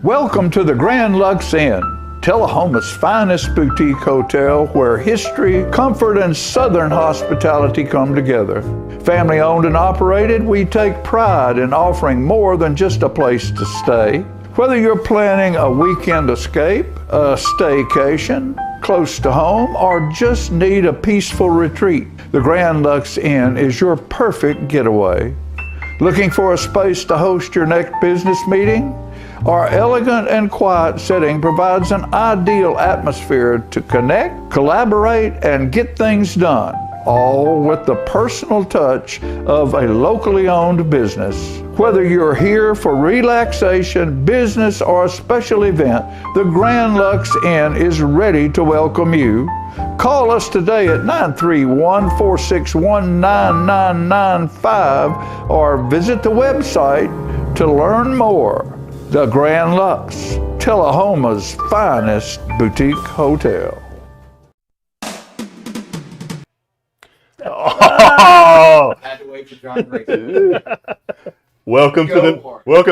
Welcome to the Grand Lux Inn, Tullahoma's finest boutique hotel where history, comfort, and southern hospitality come together. Family owned and operated, we take pride in offering more than just a place to stay. Whether you're planning a weekend escape, a staycation, close to home, or just need a peaceful retreat, the Grand Lux Inn is your perfect getaway. Looking for a space to host your next business meeting? Our elegant and quiet setting provides an ideal atmosphere to connect, collaborate, and get things done, all with the personal touch of a locally owned business. Whether you're here for relaxation, business, or a special event, the Grand Lux Inn is ready to welcome you. Call us today at 931-461-9995 or visit the website to learn more. The Grand Lux, Tullahoma's finest boutique hotel. Oh! I had to wait for John Grayson. Welcome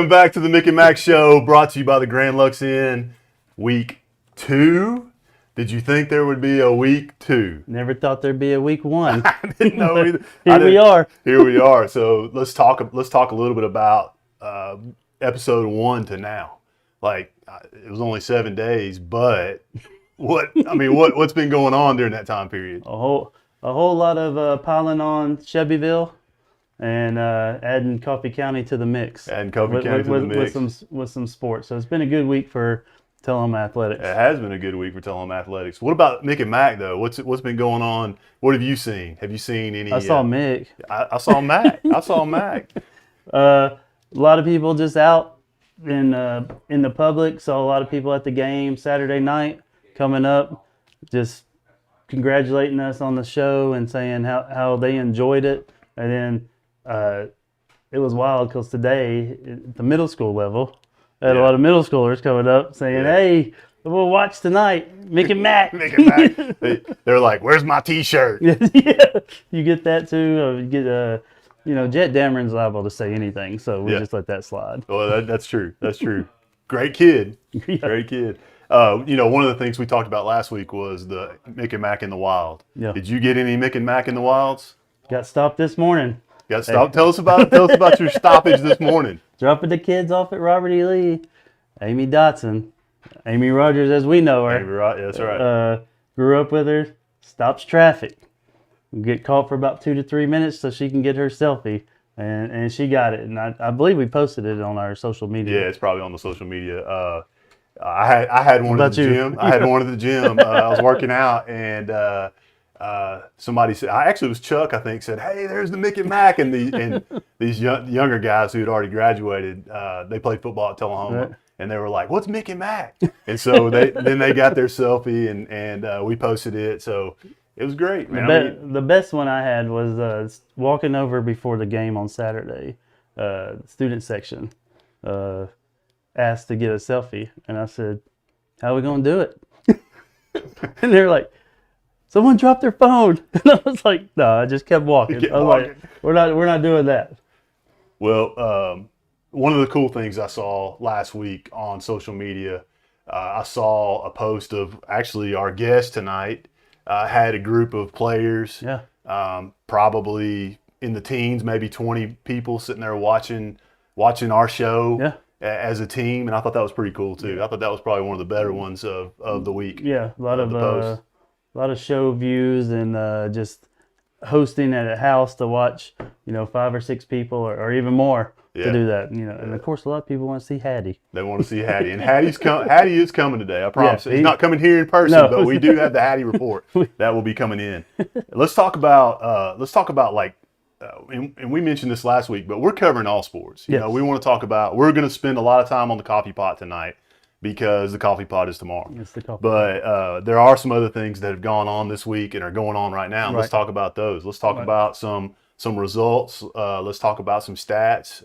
back to the Mick and Mac Show, brought to you by the Grand Lux Inn. Week 2. Did you think there would be a week 2? Never thought there'd be a week 1. I didn't know either. Here we are. Here we are. So let's talk a little bit about episode 1 to now. Like, it was only 7 days, but what's been going on during that time period? A whole lot of piling on Shelbyville and adding Coffee County to the mix. With some sports. So it's been a good week for Tullahoma athletics. It has been a good week for Tullahoma athletics. What about Mick and Mac though? What's been going on? What have you seen? Have you seen any? I saw Mick. I saw Mac. I saw Mac. A lot of people just out in the public. Saw a lot of people at the game Saturday night coming up, just congratulating us on the show and saying how they enjoyed it. And then it was wild because today at the middle school level, I had a lot of middle schoolers coming up saying, "Hey, we'll watch tonight, Mick and Mac." Mick and Mac. They're like, "Where's my T-shirt?" Yeah, you get that too. You get Jet Dameron's liable to say anything, so we just let that slide. Well, that's true. That's true. Great kid. Yeah. Great kid. One of the things we talked about last week was the Mick and Mac in the wild. Yeah. Did you get any Mick and Mac in the wilds? Got stopped this morning. Got stopped. Tell us about it. Tell us about your stoppage this morning. Dropping the kids off at Robert E. Lee. Amy Dotson. Amy Rogers, as we know her. That's right. Grew up with her. Stops traffic. Get caught for about 2 to 3 minutes so she can get her selfie. And she got it. And I believe we posted it on our social media. Yeah, it's probably on the social media. I had one at the gym. I had one at the gym. I was working out, and somebody said, it was Chuck, I think, said, "Hey, there's the Mick and Mac," and these younger guys who had already graduated, they played football at Tullahoma, right. And they were like, "What's Mick and Mac?" And so they got their selfie, and we posted it. So it was great, man. The best one I had was walking over before the game on Saturday, student section. Asked to get a selfie, and I said, "How are we gonna do it?" And they're like, "Someone dropped their phone." And I was like, "No," I just kept walking. Like, "We're not doing that." Well, one of the cool things I saw last week on social media, I saw a post of actually our guest tonight had a group of players, probably in the teens, maybe 20 people sitting there watching our show. Yeah. As a team, and I thought that was pretty cool too. I thought that was probably one of the better ones of the week. Yeah, a lot of show views and just hosting at a house to watch, 5 or 6 people or even more to do that. And of course a lot of people want to see Hattie. They want to see Hattie, and Hattie is coming today. I promise. He's not coming here in person, but we do have the Hattie report that will be coming in. Let's talk about and we mentioned this last week, but we're covering all sports. We want to talk about, we're going to spend a lot of time on the coffee pot tonight because the coffee pot is tomorrow. It's the coffee pot. There are some other things that have gone on this week and are going on right now. Right. Let's talk about those. Let's talk about some results. Let's talk about some stats.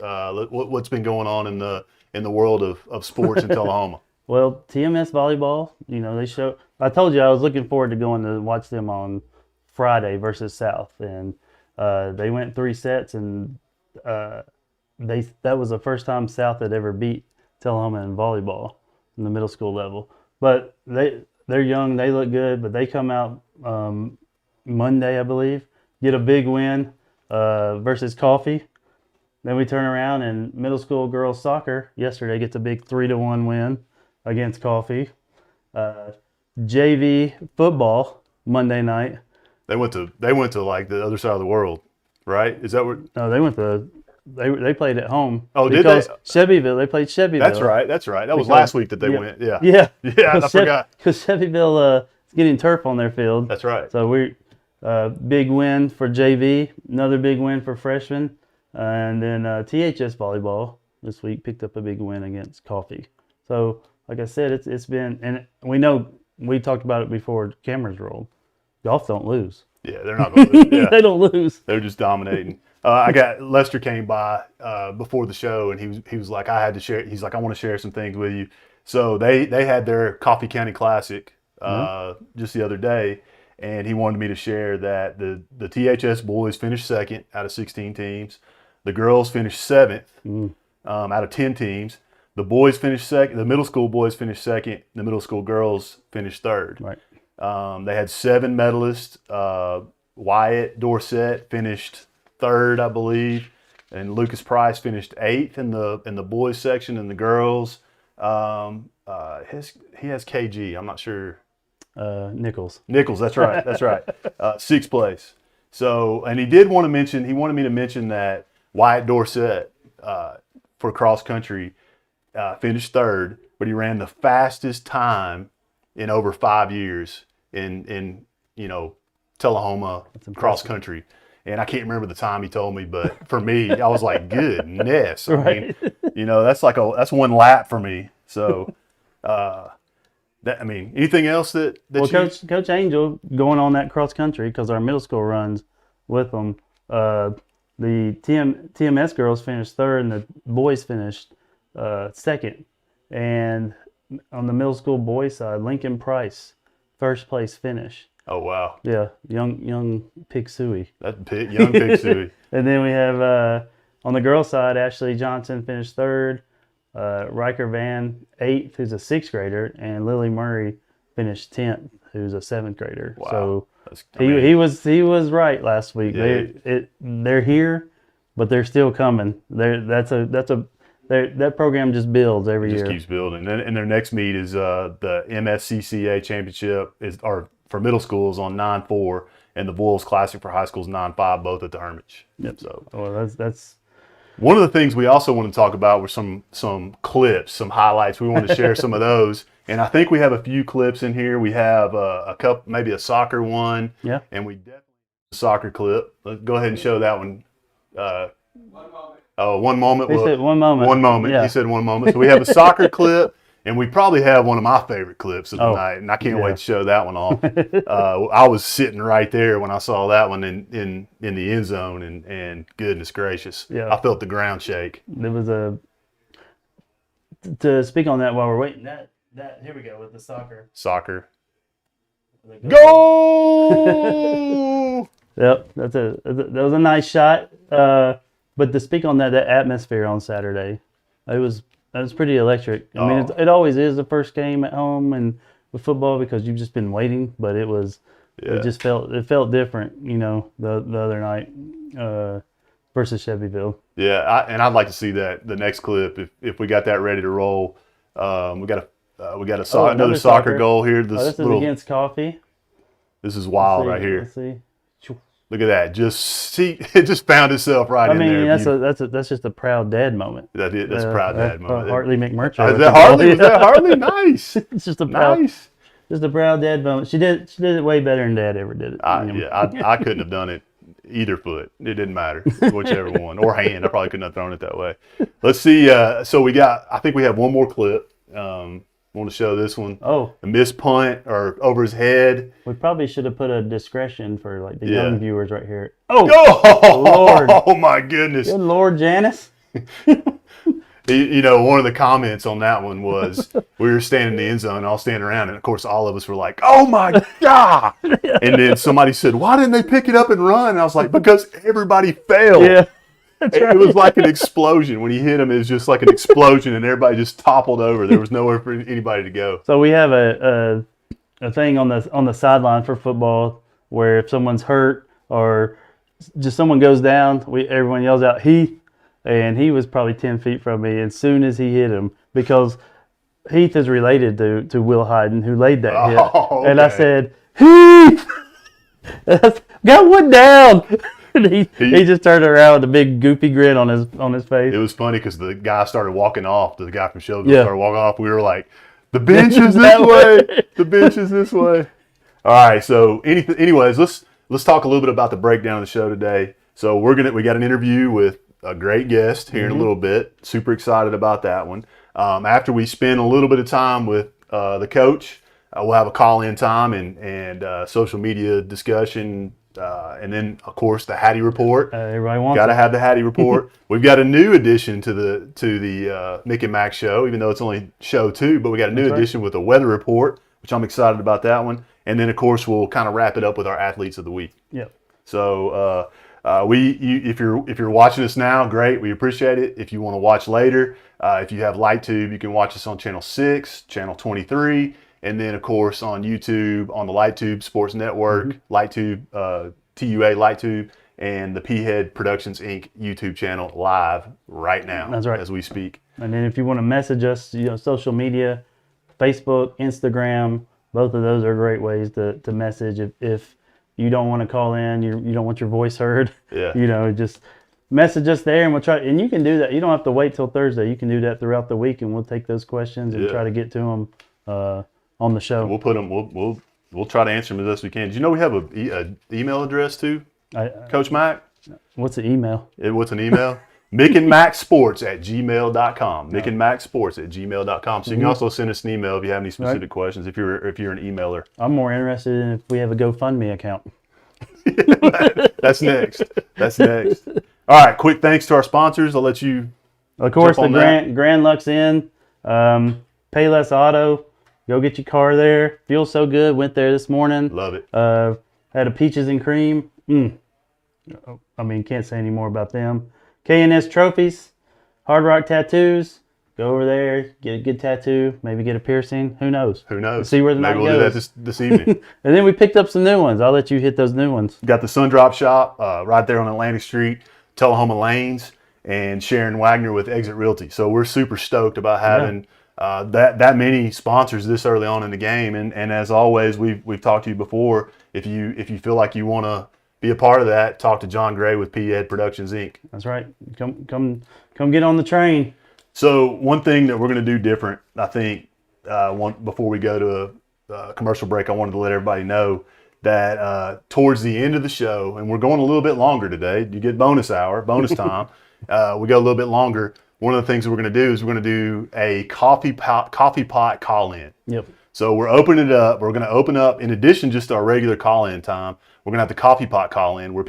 What's been going on in the world of sports in Tullahoma. Well, TMS volleyball, they show. I told you I was looking forward to going to watch them on Friday versus South, and they went 3 sets, and that was the first time South had ever beat Tullahoma in volleyball in the middle school level. But they're young, they look good, but they come out Monday, I believe, get a big win versus Coffee. Then we turn around and middle school girls soccer yesterday gets a big 3-1 win against Coffee. JV football Monday night. They went to like the other side of the world, right? Is that what? No, they went to they played at home. Oh, did they? Shelbyville. They played Shelbyville. That's right. That was last week that they went. Yeah. Yeah. Yeah. I forgot. Because Shelbyville is getting turf on their field. That's right. So we big win for JV. Another big win for freshmen. And then THS volleyball this week picked up a big win against Coffee. So like I said, it's been, and we know we talked about it before cameras rolled. Golf don't lose. Yeah, they're not going to lose. Yeah. They don't lose. They're just dominating. Lester came by before the show, and he was like, I had to share. He's like, I want to share some things with you. So they had their Coffee County Classic just the other day, and he wanted me to share that the THS boys finished second out of 16 teams. The girls finished seventh out of 10 teams. The boys finished second. The middle school boys finished second. The middle school girls finished third. Right. They had 7 medalists. Wyatt Dorsett finished third, I believe, and Lucas Price finished 8th in the boys section. And the girls, he has KG. I'm not sure. Nichols. That's right. That's right. 6th place. So, and he wanted me to mention that Wyatt Dorsett for cross country finished third, but he ran the fastest time in over 5 years in Tullahoma cross country. And I can't remember the time he told me, but for me, I was like, goodness. I mean, that's one lap for me. So, anything else that Coach Angel going on that cross country, because our middle school runs with them. The TMS girls finished third and the boys finished second. And on the middle school boys side, Lincoln Price, first place finish. Oh, wow. Yeah, young Pig Suey. That's young Pig Suey. And then we have, on the girls side, Ashley Johnson finished third, Riker Van 8th, who's a 6th grader, and Lily Murray finished 10th, who's a 7th grader. Wow. So he was right last week. Yeah. They're here, but they're still coming. That program just builds every year. Just keeps building. And their next meet is the MSCCA Championship for middle schools on 9-4, and the Bulls Classic for high schools 9-5, both at the Hermitage. Yep. So That's one of the things we also want to talk about were some clips, some highlights. We wanted to share some of those. And I think we have a few clips in here. We have a couple, maybe a soccer one. Yeah. And we definitely have a soccer clip. Let's go ahead and show that one. 1 moment. Oh, 1 moment. He said 1 moment. 1 moment. Yeah. He said 1 moment. So we have a soccer clip, and we probably have one of my favorite clips of the night, and I can't wait to show that one off. I was sitting right there when I saw that one in the end zone, and goodness gracious, I felt the ground shake. There was to speak on that while we're waiting. Here we go with the soccer. Soccer. Go! Yep, that was a nice shot. But to speak on that atmosphere on Saturday, that was pretty electric. I mean, it always is the first game at home and with football because you've just been waiting. But it felt different, the other night versus Shelbyville. Yeah, and I'd like to see that the next clip if we got that ready to roll. We got another soccer goal here. This is against Coffee. This is wild right here. Let's see. Look at that! It just found itself right in there. That's just a proud dad moment. That's a proud dad moment. Hartley McMurtry. Is that Hartley? Was that Hartley? Nice. It's just a proud dad moment. She did it way better than Dad ever did it. I couldn't have done it either foot. It didn't matter whichever one or hand. I probably couldn't have thrown it that way. Let's see. So I think we have one more clip. Want to show this one? Oh, a missed punt or over his head. We probably should have put a discretion for like the young viewers right here. Oh, Lord! Oh my goodness! Good Lord, Janice. One of the comments on that one was we were standing in the end zone, all standing around, and of course all of us were like, "Oh my God!" And then somebody said, "Why didn't they pick it up and run?" And I was like, "Because everybody failed." Yeah. It was like an explosion. When he hit him, it was just like an explosion, and everybody just toppled over. There was nowhere for anybody to go. So we have a thing on the sideline for football where if someone's hurt or just someone goes down, everyone yells out Heath, and he was probably 10 feet from me. As soon as he hit him, because Heath is related to Will Hyden, who laid that hit, okay. and I said Heath, got one down. And he just turned around with a big goofy grin on his face. It was funny because the guy started walking off. The guy from Shelbyville Yeah. started walking off. We were like, the bench is this way. The bench is this way. All right. So anyways, let's talk a little bit about the breakdown of the show today. So we got an interview with a great guest here in a little bit. Super excited about that one. After we spend a little bit of time with the coach, we'll have a call-in time and social media discussion. And then, of course, the Hattie Report. Everybody wants Got to have the Hattie Report. We've got a new addition to the Mick and Mac Show, even though it's only show 2. But we got a new addition with a weather report, which I'm excited about that one. And then, of course, we'll kind of wrap it up with our athletes of the week. Yep. So if you're watching us now, great. We appreciate it. If you want to watch later, if you have LightTube, you can watch us on Channel 6, Channel 23. And then, of course, on YouTube, on the LightTube Sports Network, LightTube, TUA LightTube, and the P-Head Productions, Inc. YouTube channel live right now. That's right. As we speak. And then if you want to message us, social media, Facebook, Instagram, both of those are great ways to message. If you don't want to call in, you don't want your voice heard, just message us there and we'll try. And you can do that. You don't have to wait till Thursday. You can do that throughout the week and we'll take those questions and try to get to them on the show. We'll put them. We'll try to answer them as best we can. Did you know we have a email address too, Coach Mac? What's the email? What's an email? mickandmacsports@gmail.com. mickandmacsports@gmail.com. So you can also send us an email if you have any specific questions. If you're an emailer. I'm more interested in if we have a GoFundMe account. That's next. All right. Quick thanks to our sponsors. I'll let you. Of course, the Grand Lux Inn, Payless Auto. Go get your car there. Feels so good. Went there this morning. Love it. Had a peaches and cream. Can't say any more about them. K&S Trophies, Hard Rock Tattoos. Go over there, get a good tattoo, maybe get a piercing. Who knows? We'll see where the night goes. Maybe we'll do that this evening. And then we picked up some new ones. I'll let you hit those new ones. Got the Sundrop Shop right there on Atlantic Street, Tullahoma Lanes, and Sharon Wagner with Exit Realty. So we're super stoked about having that many sponsors this early on in the game. And as always, we've talked to you before. If you feel like you want to be a part of that, talk to John Gray with P-Ed Productions, Inc. That's right. Come get on the train. So one thing that we're going to do different, I think, before we go to a commercial break, I wanted to let everybody know that towards the end of the show, and we're going a little bit longer today. You get bonus time. We go a little bit longer. One of the things that we're going to do is we're going to do a coffee pot call-in. Yep. So we're opening it up. We're going to open up, in addition just to our regular call-in time, we're going to have the coffee pot call-in where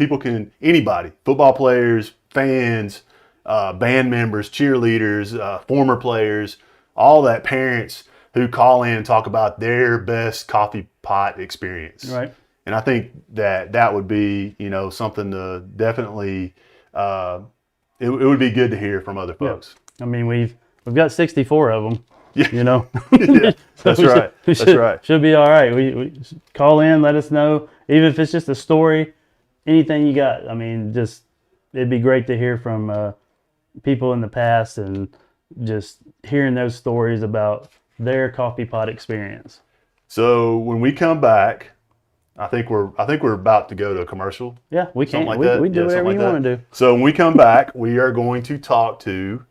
anybody, football players, fans, band members, cheerleaders, former players, all that, parents who call in and talk about their best coffee pot experience. Right. And I think that would be, something to definitely, it would be good to hear from other folks. Yeah. We've got 64 of them. Yeah. Yeah, that's right. That's right. Should be all right. We call in, let us know, even if it's just a story, anything you got. It'd be great to hear from people in the past and just hearing those stories about their coffee pot experience. So when we come back, I think we're about to go to a commercial. Yeah, we can. Like that. We do whatever you want to do. So when we come back, we are going to talk to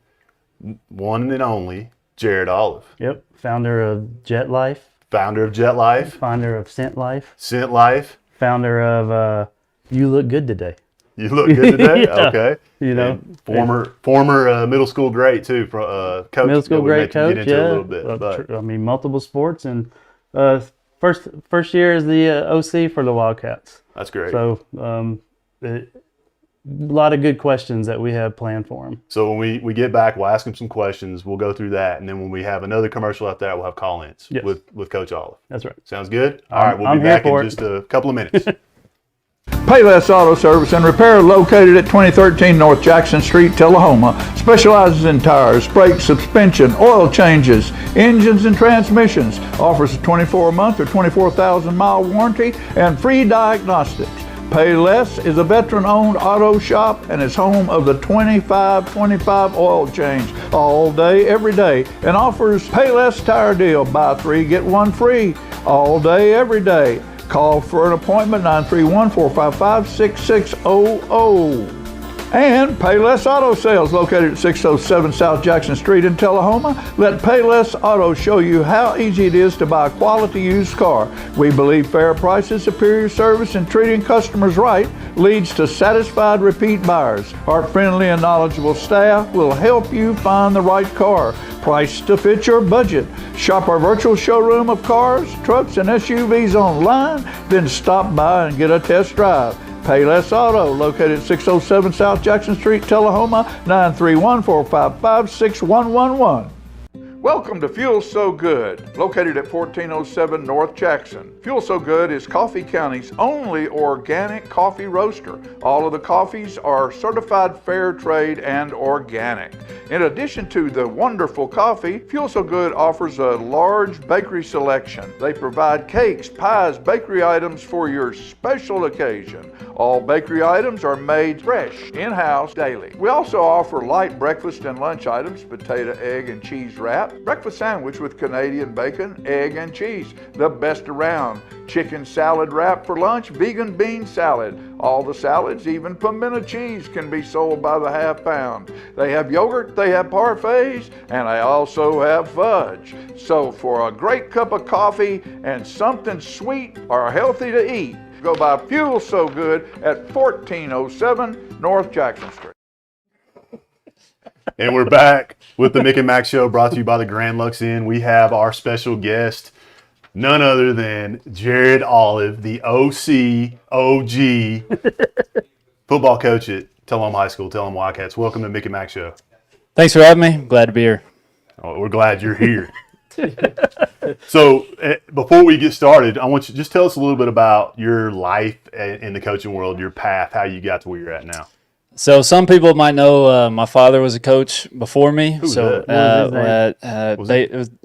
one and only Jared Olive. Yep, founder of Jet Life. Founder of Jet Life. Founder of Scent Life. Scent Life. Founder of You Look Good Today. You look good today. Yeah. Okay. And former middle school great too. Coach. Middle school great coach. Get into a little bit. But multiple sports and first year as the OC for the Wildcats. That's great. So a lot of good questions that we have planned for him. So when we get back, we'll ask him some questions. We'll go through that, and then when we have another commercial after that, we'll have call-ins with Coach Olive. That's right. Sounds good. All right, we'll be back in just a couple of minutes. Payless Auto Service and Repair, located at 2013 North Jackson Street, Tullahoma, specializes in tires, brakes, suspension, oil changes, engines, and transmissions. Offers a 24-month or 24,000-mile warranty and free diagnostics. Payless is a veteran-owned auto shop and is home of the 25-25 oil change all day, every day, and offers Payless Tire Deal. Buy 3, get 1 free all day, every day. Call for an appointment, 931-455-6600. And Payless Auto Sales, located at 607 South Jackson Street in Tullahoma. Let Payless Auto show you how easy it is to buy a quality used car. We believe fair prices, superior service, and treating customers right leads to satisfied repeat buyers. Our friendly and knowledgeable staff will help you find the right car, priced to fit your budget. Shop our virtual showroom of cars, trucks, and SUVs online, then stop by and get a test drive. Payless Auto, located at 607 South Jackson Street, Tullahoma, 931-455-6111. Welcome to Fuel So Good, located at 1407 North Jackson. Fuel So Good is Coffee County's only organic coffee roaster. All of the coffees are certified fair trade and organic. In addition to the wonderful coffee, Fuel So Good offers a large bakery selection. They provide cakes, pies, bakery items for your special occasion. All bakery items are made fresh, in-house, daily. We also offer light breakfast and lunch items, potato, egg, and cheese wrap, breakfast sandwich with Canadian bacon, egg, and cheese, the best around. Chicken salad wrap for lunch, vegan bean salad. All the salads, even pimento cheese, can be sold by the half pound. They have yogurt, they have parfaits, and they also have fudge. So for a great cup of coffee and something sweet or healthy to eat, go by Fuel So Good at 1407 North Jackson Street. And we're back with the Mick and Mac Show, brought to you by the Grand Lux Inn. We have our special guest, none other than Jared Olive, the OC, OG football coach at Tullahoma High School, Tullahoma Wildcats. Welcome to Mick and Mac Show. Thanks for having me. Glad to be here. Oh, we're glad you're here. So before we get started, I want you to just tell us a little bit about your life in the coaching world, your path, how you got to where you're at now. So some people might know my father was a coach before me. Who's so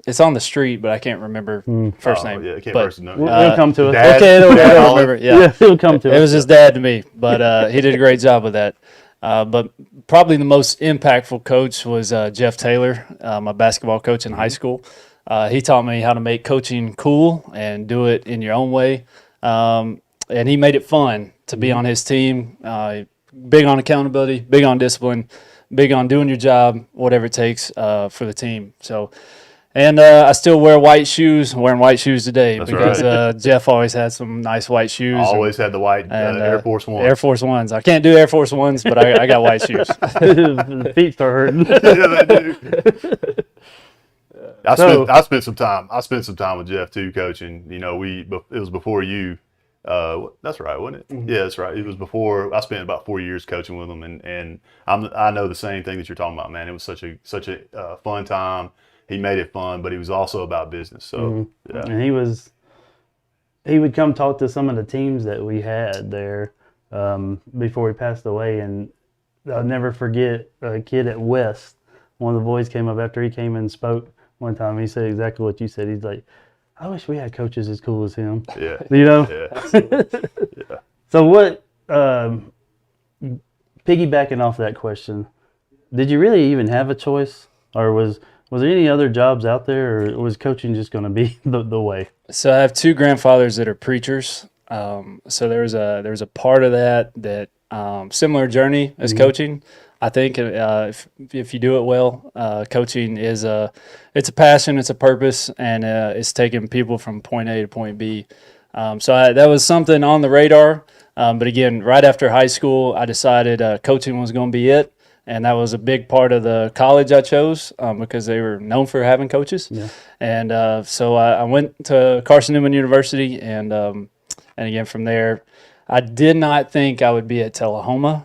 it's on the street, but I can't remember first name. Yeah, I can't but, first know. It'll come to us. Dad, okay, it'll Dad remember. Yeah, It'll come to us. it was his dad to me, but he did a great job with that. But probably the most impactful coach was Jeff Taylor, my basketball coach in high school. He taught me how to make coaching cool and do it in your own way. And he made it fun to be on his team. Big on accountability, big on discipline, big on doing your job, whatever it takes for the team. So, and I still wear white shoes. I'm wearing white shoes today. That's because right. Jeff always had some nice white shoes. Always had the white Air Force One. Air Force Ones. I can't do Air Force Ones, but I got white shoes. The feet start hurting. Yeah, they do. I spent some time with Jeff too, coaching. You know, it was before you. That's right, wasn't it? Mm-hmm. Yeah, that's right. It was before. I spent about 4 years coaching with him, and I know the same thing that you're talking about, man. It was such a fun time. He made it fun, but he was also about business. So, yeah. And he would come talk to some of the teams that we had there before he passed away, and I'll never forget a kid at West. One of the boys came up after he came and spoke one time. He said exactly what you said. He's like, I wish we had coaches as cool as him. Yeah. You know? Yeah. Yeah. So what, piggybacking off that question, did you really even have a choice? Or was there any other jobs out there, or was coaching just going to be the way? So I have two grandfathers that are preachers. So there was a part of that similar journey as coaching. I think if you do it well, coaching it's a passion, it's a purpose, and it's taking people from point A to point B. So that was something on the radar. But again, right after high school, I decided coaching was going to be it, and that was a big part of the college I chose because they were known for having coaches. Yeah. And so I went to Carson-Newman University, and again from there, I did not think I would be at Tullahoma.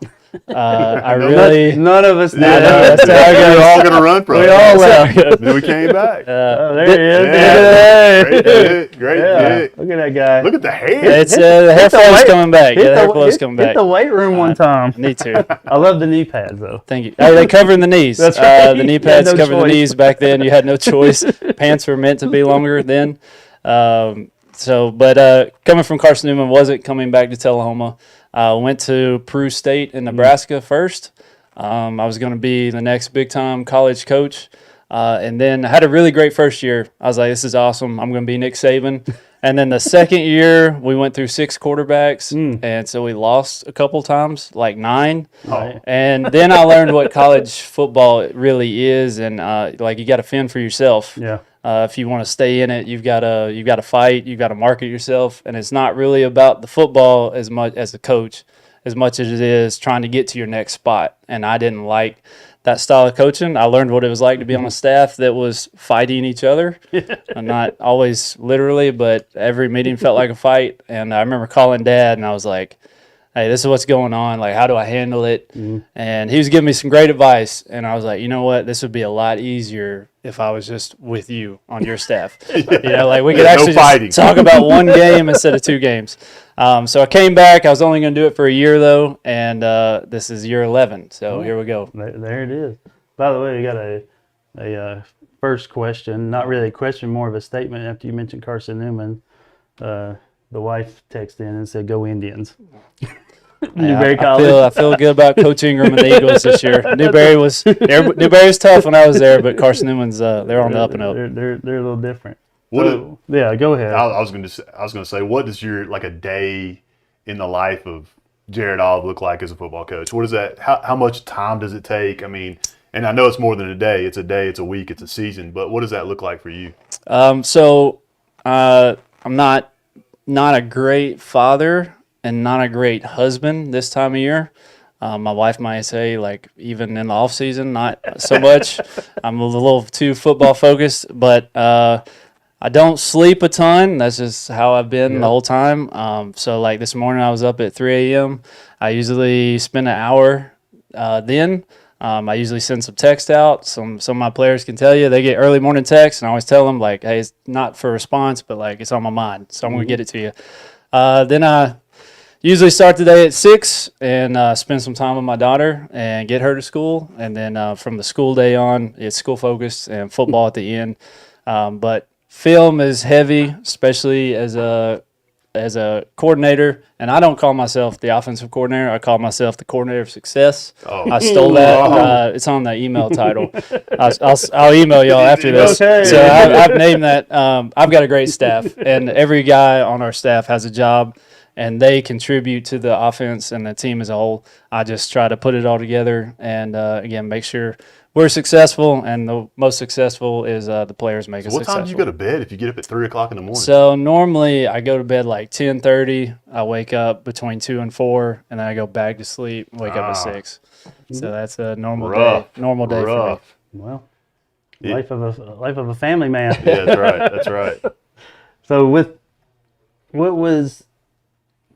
I really None of us did. I know, that's how it We were goes. all going to run from We it. all left. Then we came back. Oh, there he is. Yeah. Hey. Great hit. Great Yeah. hit. Look at that guy. Look at the hair. It's the hair flow's weight- coming back. Yeah, the hair flow's hit- coming hit back. the weight room one time. Need to. I love the knee pads though. Thank you. They covering the knees. That's right. The knee You had pads no covered the choice. knees back then. You had no choice. Pants were meant to be longer then. But coming from Carson Newman, wasn't coming back to Tullahoma. Went to Peru State in Nebraska first. I was going to be the next big-time college coach. And then I had a really great first year. I was like, this is awesome. I'm going to be Nick Saban. And then the second year, we went through 6 quarterbacks. And so we lost a couple times, like 9. Oh. And then I learned what college football really is. And like you got to fend for yourself. Yeah. If you want to stay in it, you've got to fight. You've got to market yourself. And it's not really about the football as much as a coach, as much as it is trying to get to your next spot. And I didn't like that style of coaching. I learned what it was like to be on a staff that was fighting each other. And not always literally, but every meeting felt like a fight. And I remember calling Dad, and I was like, hey, this is what's going on. Like, how do I handle it? And he was giving me some great advice. And I was like, you know what? This would be a lot easier if I was just with you on your staff. You know, like we could No actually fighting. just talk about one game instead of 2 games. So I came back. I was only going to do it for a year, though. And this is year 11. So here we go. There it is. By the way, we got a first question. Not really a question, more of a statement. After you mentioned Carson Newman, the wife texted in and said, "Go Indians." Newberry College. I feel good about Coach Ingram and the Eagles this year. Newberry was tough when I was there, but Carson Newman's they're on the up and up. They're a little different. What So, yeah, go ahead. I was going to say, what does your like a day in the life of Jared Olive look like as a football coach? What is that? How much time does it take? I mean, and I know it's more than a day. It's a day. It's a week. It's a season. But what does that look like for you? So I'm not a great father and not a great husband this time of year. My wife might say, like, even in the off season, not so much. I'm a little too football focused, but I don't sleep a ton. That's just how I've been the whole time. So, like, this morning I was up at 3 a.m. I usually spend an hour then. I usually send some text out. Some of my players can tell you they get early morning texts, and I always tell them, like, hey, it's not for response, but, like, it's on my mind, so I'm going to get it to you. Then I usually start the day at 6 and spend some time with my daughter and get her to school. And then from the school day on, it's school focused and football at the end. But film is heavy, especially as a coordinator. And I don't call myself the offensive coordinator. I call myself the coordinator of success. Oh. I stole that. It's on the email title. I'll email y'all after this. Okay. So I've named that. I've got a great staff, and every guy on our staff has a job, and they contribute to the offense and the team as a whole. I just try to put it all together and, again, make sure we're successful, and the most successful is the players make us What successful. time do you go to bed if you get up at 3 o'clock in the morning? So normally I go to bed like 10:30. I wake up between 2 and 4, and then I go back to sleep. Wake up at 6. So that's a normal Rough. day. Normal day for me. Rough. Well, life of a family man. Yeah, that's right. That's right. So what was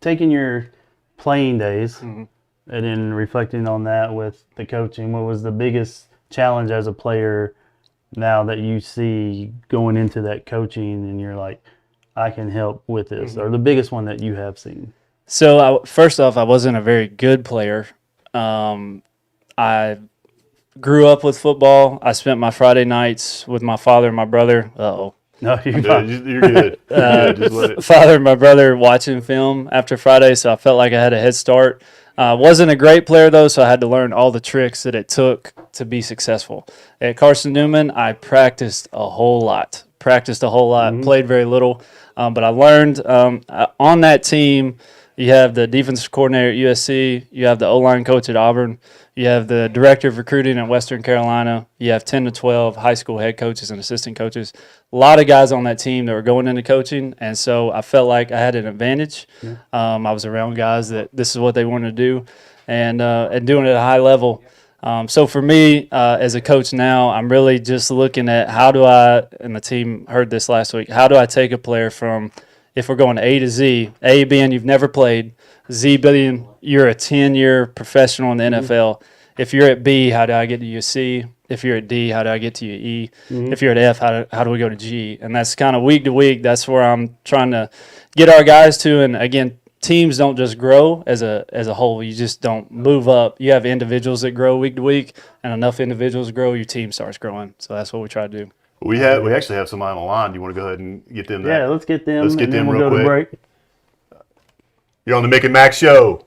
taking your playing days and then reflecting on that with the coaching, what was the biggest challenge as a player now that you see going into that coaching and you're like, I can help with this, or the biggest one that you have seen? So first off, I wasn't a very good player. I grew up with football. I spent my Friday nights with my father and my brother. No, You're good. You're good. Just let it. Father and my brother watching film after Friday, so I felt like I had a head start. Wasn't a great player, though, so I had to learn all the tricks that it took to be successful. At Carson Newman, I practiced a whole lot. Played very little, but I learned on that team. You have the defensive coordinator at USC. You have the O-line coach at Auburn. You have the director of recruiting at Western Carolina. You have 10 to 12 high school head coaches and assistant coaches. A lot of guys on that team that were going into coaching, and so I felt like I had an advantage. I was around guys that this is what they wanted to do, and doing it at a high level. So for me, as a coach now, I'm really just looking at how do I, and the team heard this last week, how do I take a player from if we're going A to Z, A being you've never played, Z being you're a 10-year professional in the NFL. If you're at B, how do I get to your C? If you're at D, how do I get to your E? If you're at F, how do we go to G? And that's kind of week to week. That's where I'm trying to get our guys to. And again, teams don't just grow as a whole. You just don't move up. You have individuals that grow week to week, and enough individuals grow, your team starts growing. So that's what we try to do. We actually have somebody on the line. Do you want to go ahead and get them? Yeah, let's get them. Let's get them we'll real go quick. To break. You're on the Mick and Mac Show.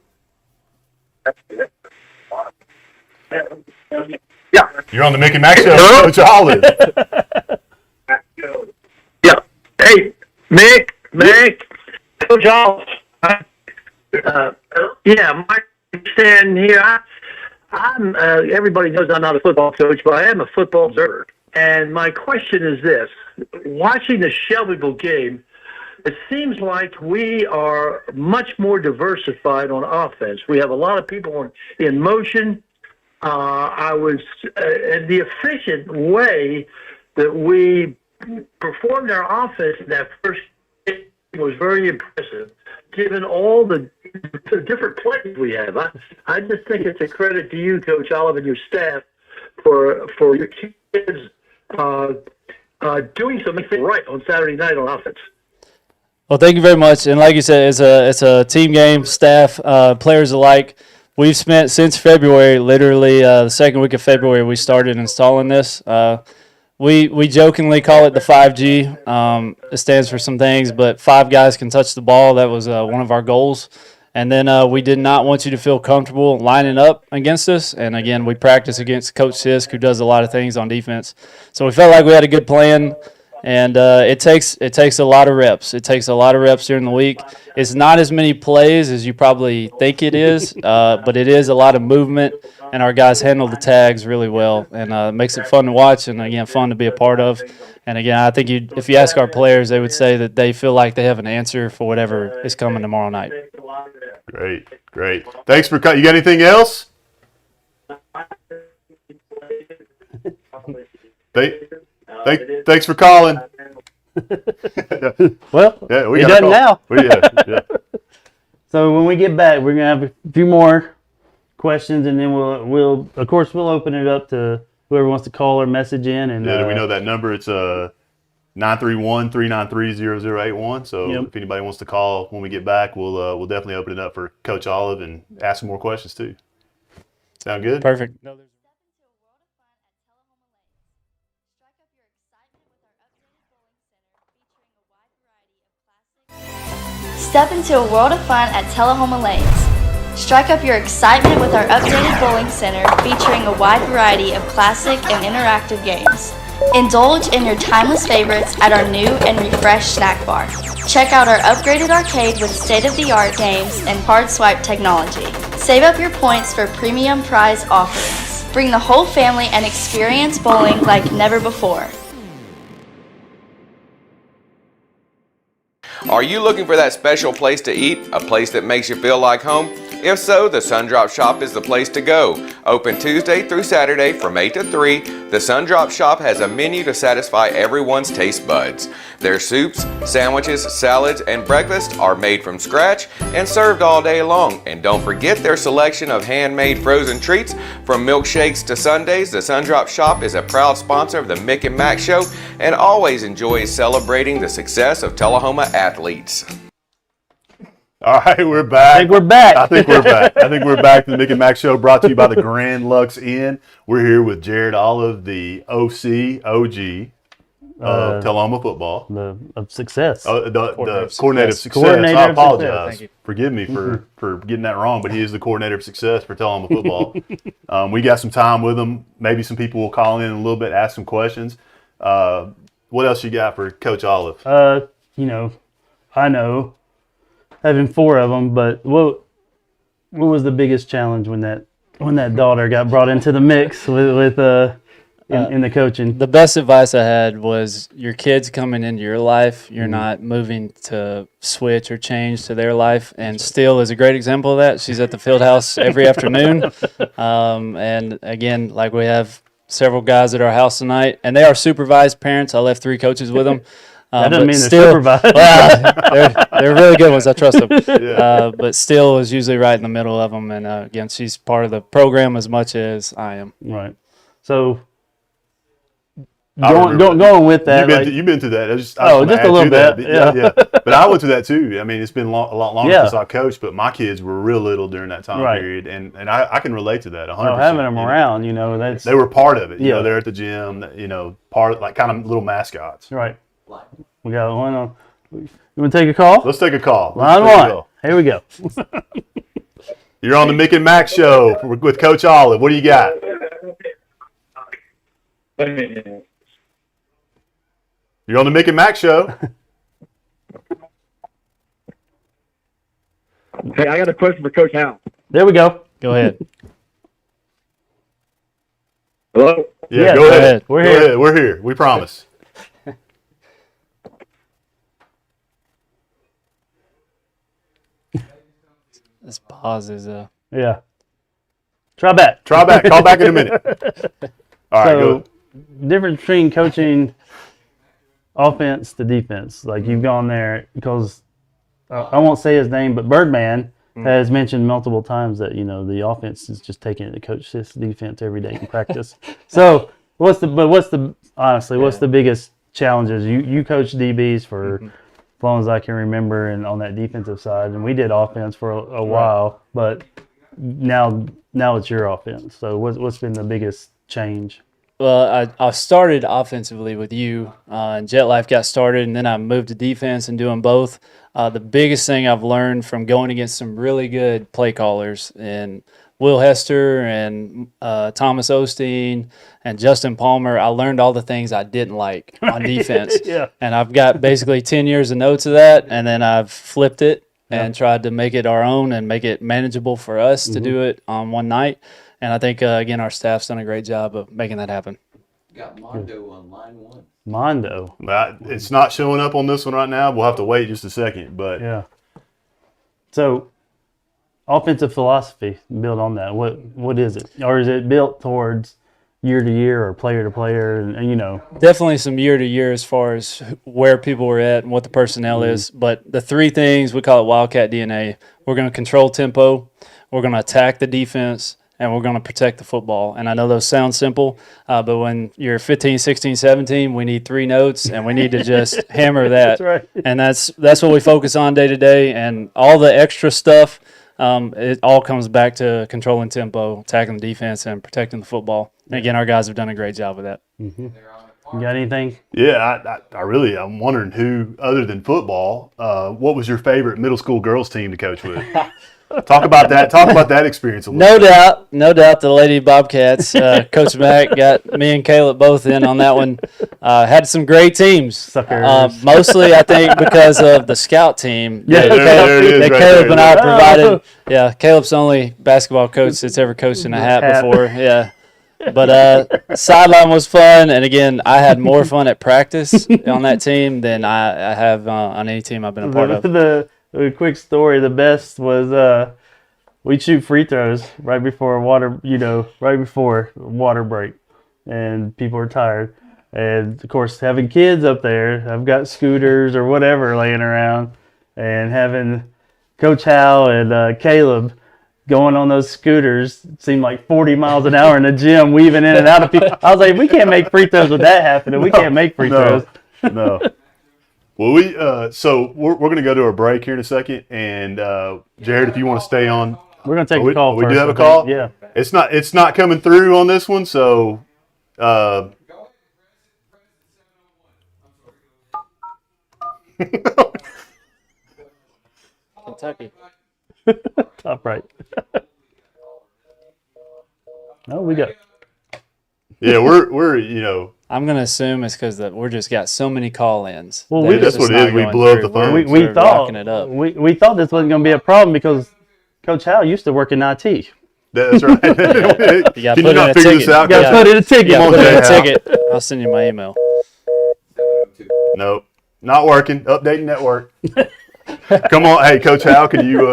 Yeah. You're on the Mick and Mac Show. Coach Olive. Yeah. Hey, Mick, Coach Olive. Yeah, Mike standing here. I'm. Everybody knows I'm not a football coach, but I am a football observer. And my question is this: watching the Shelbyville game, it seems like we are much more diversified on offense. We have a lot of people in motion. And the efficient way that we performed our offense in that first game was very impressive, given all the different plays we have. I just think it's a credit to you, Coach Olive, and your staff for your kids doing something right on Saturday night on offense. Well, thank you very much. And like you said, it's a team game, staff, players alike. We've spent since February, literally the second week of February, we started installing this. We jokingly call it the 5G. It stands for some things, but 5 guys can touch the ball. That was one of our goals. And then we did not want you to feel comfortable lining up against us. And, again, we practice against Coach Sisk, who does a lot of things on defense. So we felt like we had a good plan. And it takes a lot of reps. It takes a lot of reps during the week. It's not as many plays as you probably think it is, but it is a lot of movement, and our guys handle the tags really well. And it makes it fun to watch and, again, fun to be a part of. And, again, I think if you ask our players, they would say that they feel like they have an answer for whatever is coming tomorrow night. Great. Thanks for coming. You got anything else? Thanks for calling. Well, yeah, it doesn't now. Yeah. So when we get back, we're gonna have a few more questions, and then we'll open it up to whoever wants to call or message in. And do we know that number? It's 931-393-0081. So if anybody wants to call when we get back, we'll definitely open it up for Coach Olive and ask some more questions too. Sound good? Perfect. Step into a world of fun at Tullahoma Lanes. Strike up your excitement with our updated bowling center featuring a wide variety of classic and interactive games. Indulge in your timeless favorites at our new and refreshed snack bar. Check out our upgraded arcade with state-of-the-art games and card swipe technology. Save up your points for premium prize offerings. Bring the whole family and experience bowling like never before. Are you looking for that special place to eat? A place that makes you feel like home? If so, the Sundrop Shop is the place to go. Open Tuesday through Saturday from 8 to 3, the Sundrop Shop has a menu to satisfy everyone's taste buds. Their soups, sandwiches, salads, and breakfast are made from scratch and served all day long. And don't forget their selection of handmade frozen treats. From milkshakes to sundaes, the Sundrop Shop is a proud sponsor of the Mick and Mac Show and always enjoys celebrating the success of Tullahoma athletes. All right, we're back. I think we're back. I think we're back to the Mick and Mac Show, brought to you by the Grand Lux Inn. We're here with Jared Olive, the OG of Tullahoma football. Of success. The coordinator of success. Coordinator I of apologize. success. Forgive me for getting that wrong, but he is the coordinator of success for Tullahoma football. We got some time with him. Maybe some people will call in a little bit, ask some questions. What else you got for Coach Olive? I know having 4 of them, but what was the biggest challenge when that daughter got brought into the mix with in the coaching? The best advice I had was your kids coming into your life. You're not moving to switch or change to their life. And Steele is a great example of that. She's at the field house every afternoon. And again, like we have several guys at our house tonight, and they are supervised parents. I left 3 coaches with them. That doesn't but mean still, they're supervised. well, they're really good ones. I trust them. Yeah. But still is usually right in the middle of them. And again, she's part of the program as much as I am. Right. So I remember going with that. You've been through that. Just a little bit. Yeah. But I went through that too. I mean, it's been a lot longer Yeah. since I coached, but my kids were real little during that time Right. period, and I can relate to that 100%. having them you know. around, that's They were part of it. You Yeah. know, they're at the gym. You know, part like kind of little mascots. right. We got one on. You want to take a call? Let's take a call. Line Let's take a one. call. Here we go. You're on the Mick and Mac Show with Coach Olive. What do you got? You're on the Mick and Mac Show. Hey, I got a question for Coach Hal. There we go. Go ahead. Hello? Yeah, go ahead. ahead. We're Go here. ahead. We're here. We promise. This pause is Yeah. Try back. Try back. Call back in a minute. All right, So, go. difference between coaching offense to defense. Like you've gone there because I won't say his name, but Birdman has mentioned multiple times that the offense is just taking it to coach this defense every day in practice. So what's the biggest challenges? You coach DBs for as long as I can remember, and on that defensive side, and we did offense for a while, but now it's your offense. So what's been the biggest change? Well, I started offensively with you, and Jet Life got started, and then I moved to defense and doing both. The biggest thing I've learned from going against some really good play callers, and Will Hester and Thomas Osteen and Justin Palmer, I learned all the things I didn't like on defense. Yeah. And I've got basically 10 years of notes of that, and then I've flipped it and tried to make it our own and make it manageable for us to do it on one night. And I think, again, our staff's done a great job of making that happen. Got Mondo on line one. Mondo. It's not showing up on this one right now. We'll have to wait just a second. But Yeah. So, offensive philosophy, build on that. What is it? Or is it built towards year to year or player to player? And Definitely some year to year as far as where people were at and what the personnel is. But the three things, we call it Wildcat DNA. We're going to control tempo, we're going to attack the defense, and we're going to protect the football. And I know those sound simple, but when you're 15, 16, 17, we need three notes, and we need to just hammer that. That's right. And that's what we focus on day to day. And all the extra stuff, it all comes back to controlling tempo, attacking the defense, and protecting the football. And again, our guys have done a great job with that. You got anything? yeah, I'm wondering who, other than football, what was your favorite middle school girls team to coach with? Talk about that. Talk about that experience a little. No doubt, the Lady Bobcats. Coach Mac got me and Caleb both in on that one. Had some great teams. Suckers. Mostly, I think, because of the scout team. Yeah, there it is that right Caleb there. and I Oh. provided. Yeah, Caleb's the only basketball coach that's ever coached in a hat Hat. before. Yeah. But sideline was fun, and again, I had more fun at practice on that team than I have on any team I've been a part of. The quick story, the best was we'd shoot free throws right before water break, and people were tired. And of course, having kids up there, I've got scooters or whatever laying around, and having Coach Hal and Caleb going on those scooters seemed like 40 miles an hour in the gym, weaving in and out of people. I was like, we can't make free throws with that happening. We can't make free throws. No. Well, so we're going to go to a break here in a second, and Jared, if you want to stay on, We're gonna take a call. we first, do have a I think. call. Yeah. It's not coming through on this one, so. Kentucky. Top right. No, we got. Yeah, we're I'm gonna assume it's because we're just got so many call-ins. Well, that we- it's That's just what it not is. We going blew up through. the phone. We're- We we're thought rocking it up. we thought this wasn't going to be a problem because Coach Hal used to work in IT. that's right. You Can gotta you put in not a figure ticket. this out? Got to put in a ticket. Yeah, Come on, put in a Jay. ticket. I'll send you my email. Nope, not working. Updating network. Come on, hey, Coach Hal, can you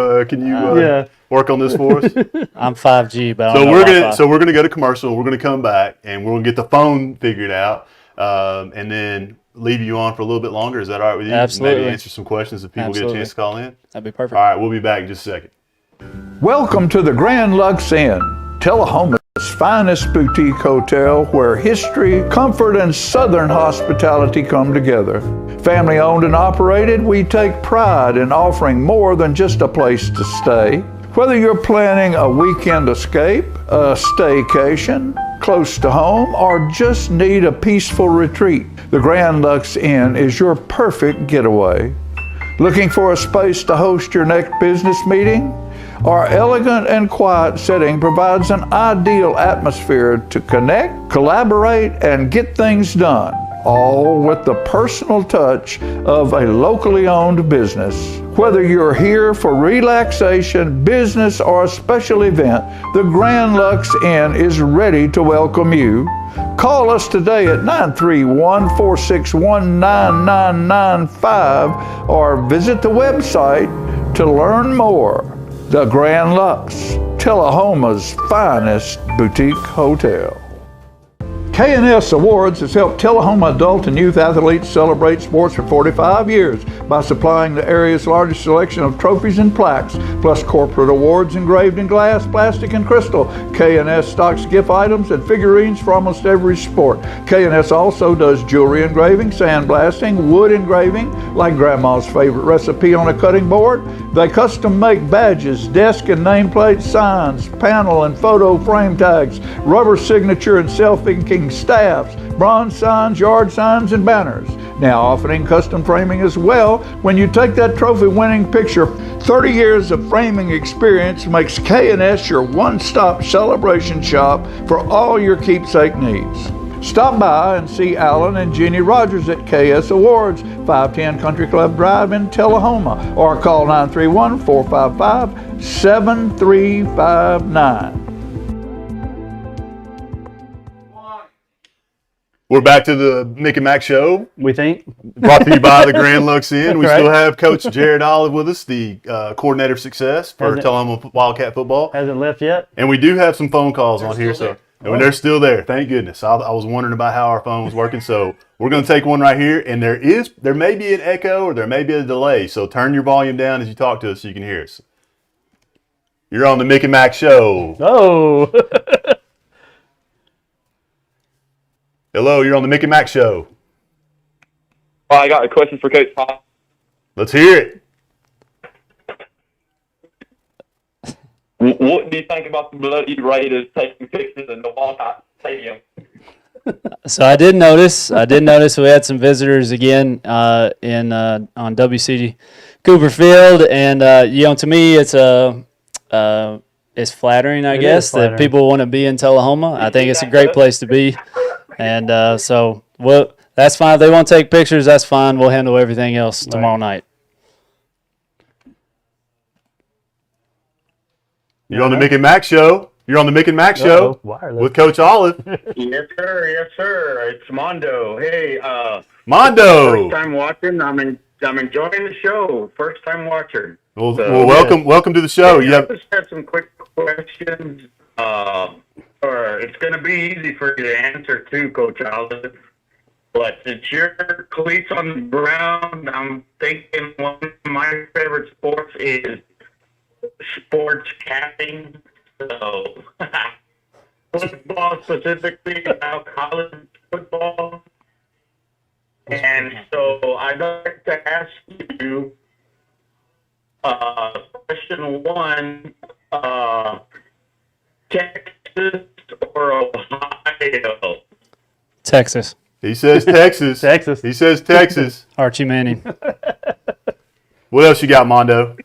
Yeah. work on this for us? I'm 5G, but I So don't know we're Wi-Fi. gonna go to commercial. We're gonna come back and we're gonna get the phone figured out, and then leave you on for a little bit longer. Is that all right with you? Absolutely. Maybe answer some questions if people Absolutely. get a chance to call in. That'd be perfect. All right, we'll be back in just a second. Welcome to the Grand Lux Inn, Tullahoma's finest boutique hotel where history, comfort, and Southern hospitality come together. Family owned and operated, we take pride in offering more than just a place to stay. Whether you're planning a weekend escape, a staycation, close to home, or just need a peaceful retreat, the Grand Lux Inn is your perfect getaway. Looking for a space to host your next business meeting? Our elegant and quiet setting provides an ideal atmosphere to connect, collaborate, and get things done, all with the personal touch of a locally owned business. Whether you're here for relaxation, business, or a special event, the Grand Lux Inn is ready to welcome you. Call us today at 931-461-9995 or visit the website to learn more. The Grand Lux, Tullahoma's finest boutique hotel. K&S Awards has helped Tullahoma adult and youth athletes celebrate sports for 45 years by supplying the area's largest selection of trophies and plaques, plus corporate awards engraved in glass, plastic, and crystal. K&S stocks gift items and figurines for almost every sport. K&S also does jewelry engraving, sandblasting, wood engraving, like Grandma's favorite recipe on a cutting board. They custom make badges, desk and nameplate signs, panel and photo frame tags, rubber signature and self-inking staffs, bronze signs, yard signs, and banners. Now offering custom framing as well. When you take that trophy-winning picture, 30 years of framing experience makes K&S your one-stop celebration shop for all your keepsake needs. Stop by and see Alan and Jenny Rogers at KS Awards, 510 Country Club Drive in Tullahoma, or call 931-455-7359. We're back to the Mick and Mac Show. We think. Brought to you by the Grand Lux Inn. We Right. still have Coach Jared Olive with us, the coordinator of success for Hasn't- Tullahoma Wildcat football. Hasn't left yet. And we do have some phone calls on here, still so and they're still there. Thank goodness. I was wondering about how our phone was working, so we're going to take one right here. And there may be an echo or there may be a delay, so turn your volume down as you talk to us so you can hear us. You're on the Mick and Mac Show. Oh. Hello, you're on the Mick and Mac Show. Well, I got a question for Coach Pop. Let's hear it. What do you think about the bloody Raiders taking pictures in the Walcott Stadium? So I did notice we had some visitors again on WCG Cooper Field, and to me it's flattering, I guess, that people want to be in Tullahoma. I think it's a great place to be, and that's fine. If they want to take pictures, that's fine. We'll handle everything else tomorrow night. You're on the Mick and Mac Show. You're on the Mick and Mac Show with Coach Olive. Yes, sir. Yes, sir. It's Mondo. Hey, Mondo. first time watching. I'm enjoying the show. First time watcher. Well, So, welcome to the show. I just have some quick questions. Or it's going to be easy for you to answer too, Coach Olive. But it's your cleats on the ground. I'm thinking one of my favorite sports is sports capping. So football specifically, about college football. And so I'd like to ask you question one, Texas or Ohio? Texas. He says Texas. Texas. He says Texas. Archie Manning. What else you got, Mondo?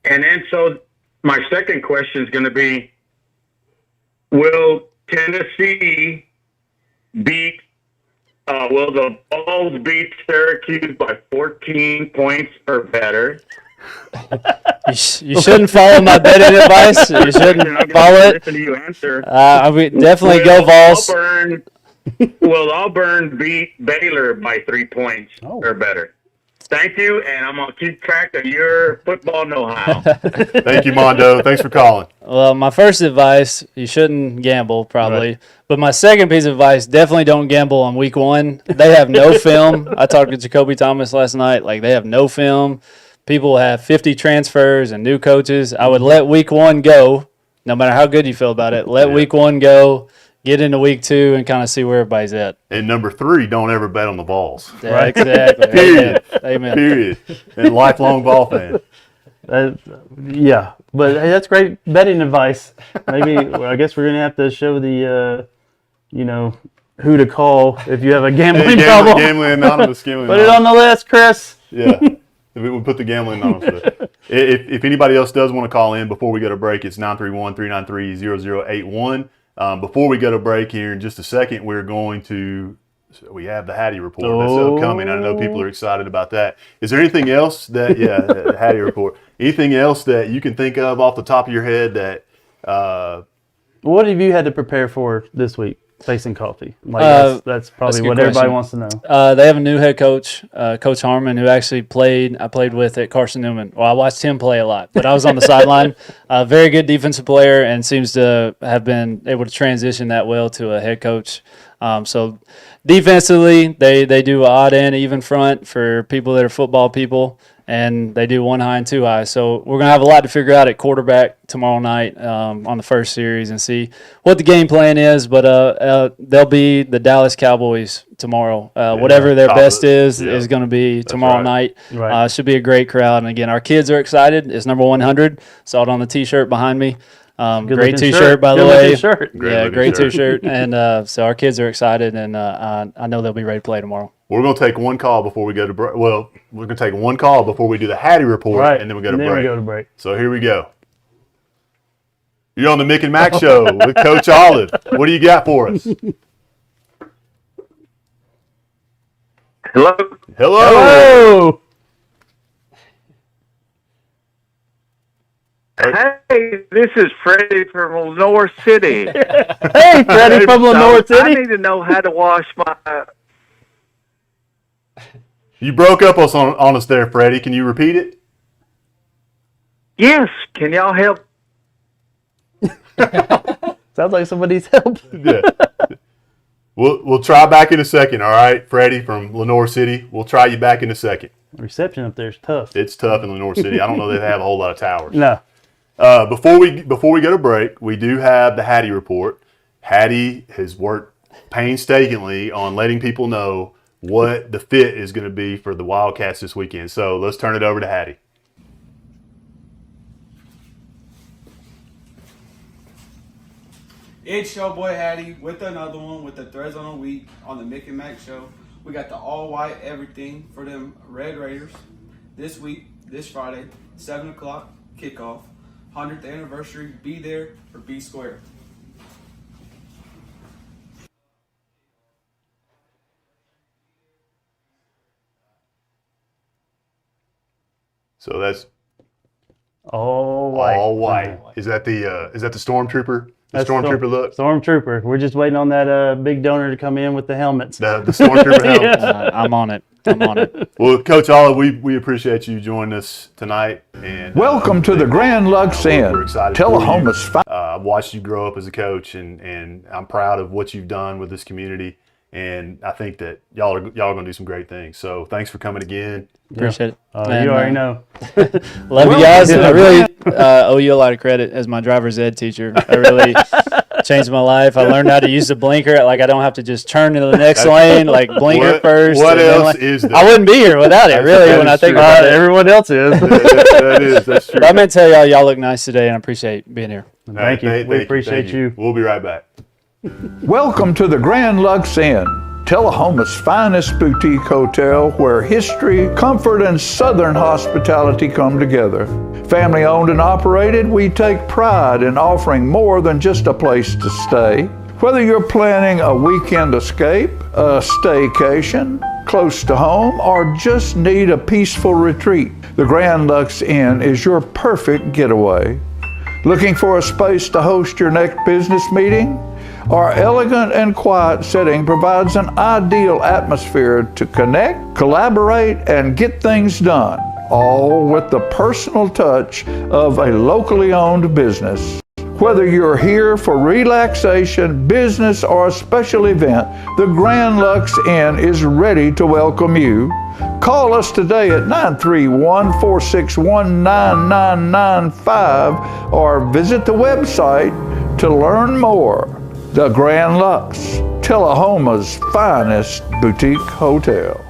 And then so my second question is going to be, will Tennessee will the Vols beat Syracuse by 14 points or better? You shouldn't follow my betting advice. You shouldn't follow it. Listen to you answer. I would definitely go Vols. Will Auburn beat Baylor by 3 points or better? Thank you, and I'm going to keep track of your football know-how. Thank you, Mondo. Thanks for calling. Well, my first advice, you shouldn't gamble probably. Right. But my second piece of advice, definitely don't gamble on week 1. They have no film. I talked to Jacoby Thomas last night. Like, they have no film. People have 50 transfers and new coaches. I would let week 1 go, no matter how good you feel about it. Let week 1 go. Get into week 2 and kind of see where everybody's at. And number 3, don't ever bet on the Vols. Yeah, exactly. Period. Amen. Period. And lifelong Vol fan. Yeah, but hey, that's great betting advice. Maybe I guess we're gonna have to show the, who to call if you have a gambling problem. Gambling Anonymous. Put it on the list, Chris. Yeah. We put the Gambling Anonymous list. If anybody else does want to call in before we go to break, it's 931-393-0081. Before we go to break here in just a second, we have the Hattie Report. That's upcoming. I know people are excited about that. Is there anything else the Hattie Report, anything else that you can think of off the top of your head that what have you had to prepare for this week facing Coffee? Like that's probably what everybody wants to know. They have a new head coach, Coach Harmon, who actually I played with at Carson Newman. Well, I watched him play a lot, but I was on the sideline. Very good defensive player and seems to have been able to transition that well to a head coach. So defensively, they do odd and even front for people that are football people, and they do 1 high and 2 high. So we're going to have a lot to figure out at quarterback tomorrow night on the first series and see what the game plan is. But they'll be the Dallas Cowboys tomorrow. Whatever their best is going to be tomorrow night. Right. Should be a great crowd. And, again, our kids are excited. It's number 100. Saw it on the T-shirt behind me. Great T-shirt, by the way. Great T-shirt. And so our kids are excited, and I know they'll be ready to play tomorrow. We're going to take one call before we go to break. Well, we're going to take one call before we do the Hattie Report, and then we go to break. So here we go. You're on the Mick and Mac Show with Coach Olive. What do you got for us? Hello. Hello. Hey, this is Freddie from Lenore City. Hey, Freddie from Lenore City. I need to know how to wash my... You broke up on us there, Freddie. Can you repeat it? Yes. Can y'all help? Sounds like somebody's help. Yeah. We'll try back in a second, all right, Freddie from Lenore City. We'll try you back in a second. Reception up there is tough. It's tough in Lenore City. I don't know they have a whole lot of towers. No. Before we go to break, we do have the Hattie Report. Hattie has worked painstakingly on letting people know what the fit is going to be for the Wildcats this weekend. So let's turn it over to Hattie. It's your boy Hattie with another one with the Threads on a Week on the Mick and Mac Show. We got the all-white everything for them Red Raiders this week, this Friday, 7 o'clock kickoff, 100th anniversary. Be there or be square. So that's all white. All white. Is that the Stormtrooper? The Stormtrooper look? Stormtrooper. We're just waiting on that big donor to come in with the helmets. The Stormtrooper helmets. I'm on it. Well, Coach Olive, we appreciate you joining us tonight. And welcome to the Grand Lux Inn, Tullahoma's I've watched you grow up as a coach, and I'm proud of what you've done with this community. And I think that y'all are going to do some great things. So thanks for coming again. Appreciate it. You already know. Love you guys. I really owe you a lot of credit as my driver's ed teacher. I really changed my life. I learned how to use the blinker. Like, I don't have to just turn to the next lane, like blinker first. What else is there? I wouldn't be here without it, really, when I think about it. Everyone else is. That's true. But I meant to tell y'all look nice today, and I appreciate being here. Thank you. We appreciate you. We'll be right back. Welcome to the Grand Lux Inn, Tullahoma's finest boutique hotel where history, comfort, and southern hospitality come together. Family owned and operated, we take pride in offering more than just a place to stay. Whether you're planning a weekend escape, a staycation, close to home, or just need a peaceful retreat, the Grand Lux Inn is your perfect getaway. Looking for a space to host your next business meeting? Our elegant and quiet setting provides an ideal atmosphere to connect, collaborate, and get things done, all with the personal touch of a locally owned business. Whether you're here for relaxation, business, or a special event, the Grand Lux Inn is ready to welcome you. Call us today at 931-461-9995 or visit the website to learn more. The Grand Lux, Tullahoma's finest boutique hotel.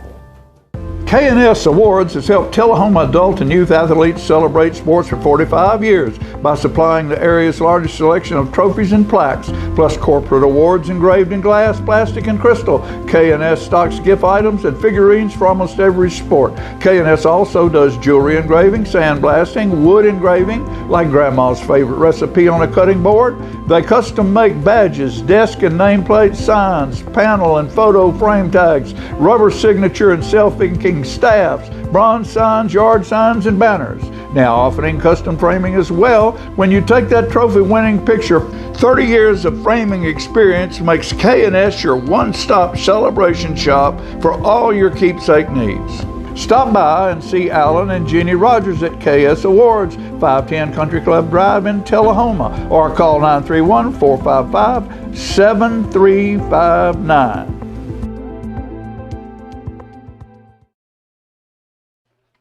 K&S Awards has helped Tullahoma adult and youth athletes celebrate sports for 45 years by supplying the area's largest selection of trophies and plaques, plus corporate awards engraved in glass, plastic, and crystal. K&S stocks gift items and figurines for almost every sport. K&S also does jewelry engraving, sandblasting, wood engraving, like Grandma's favorite recipe on a cutting board. They custom make badges, desk and nameplate signs, panel and photo frame tags, rubber signature and self-inking staffs, bronze signs, yard signs, and banners. Now offering custom framing as well. When you take that trophy-winning picture, 30 years of framing experience makes K&S your one-stop celebration shop for all your keepsake needs. Stop by and see Alan and Jenny Rogers at KS Awards, 510 Country Club Drive in Tullahoma, or call 931-455-7359.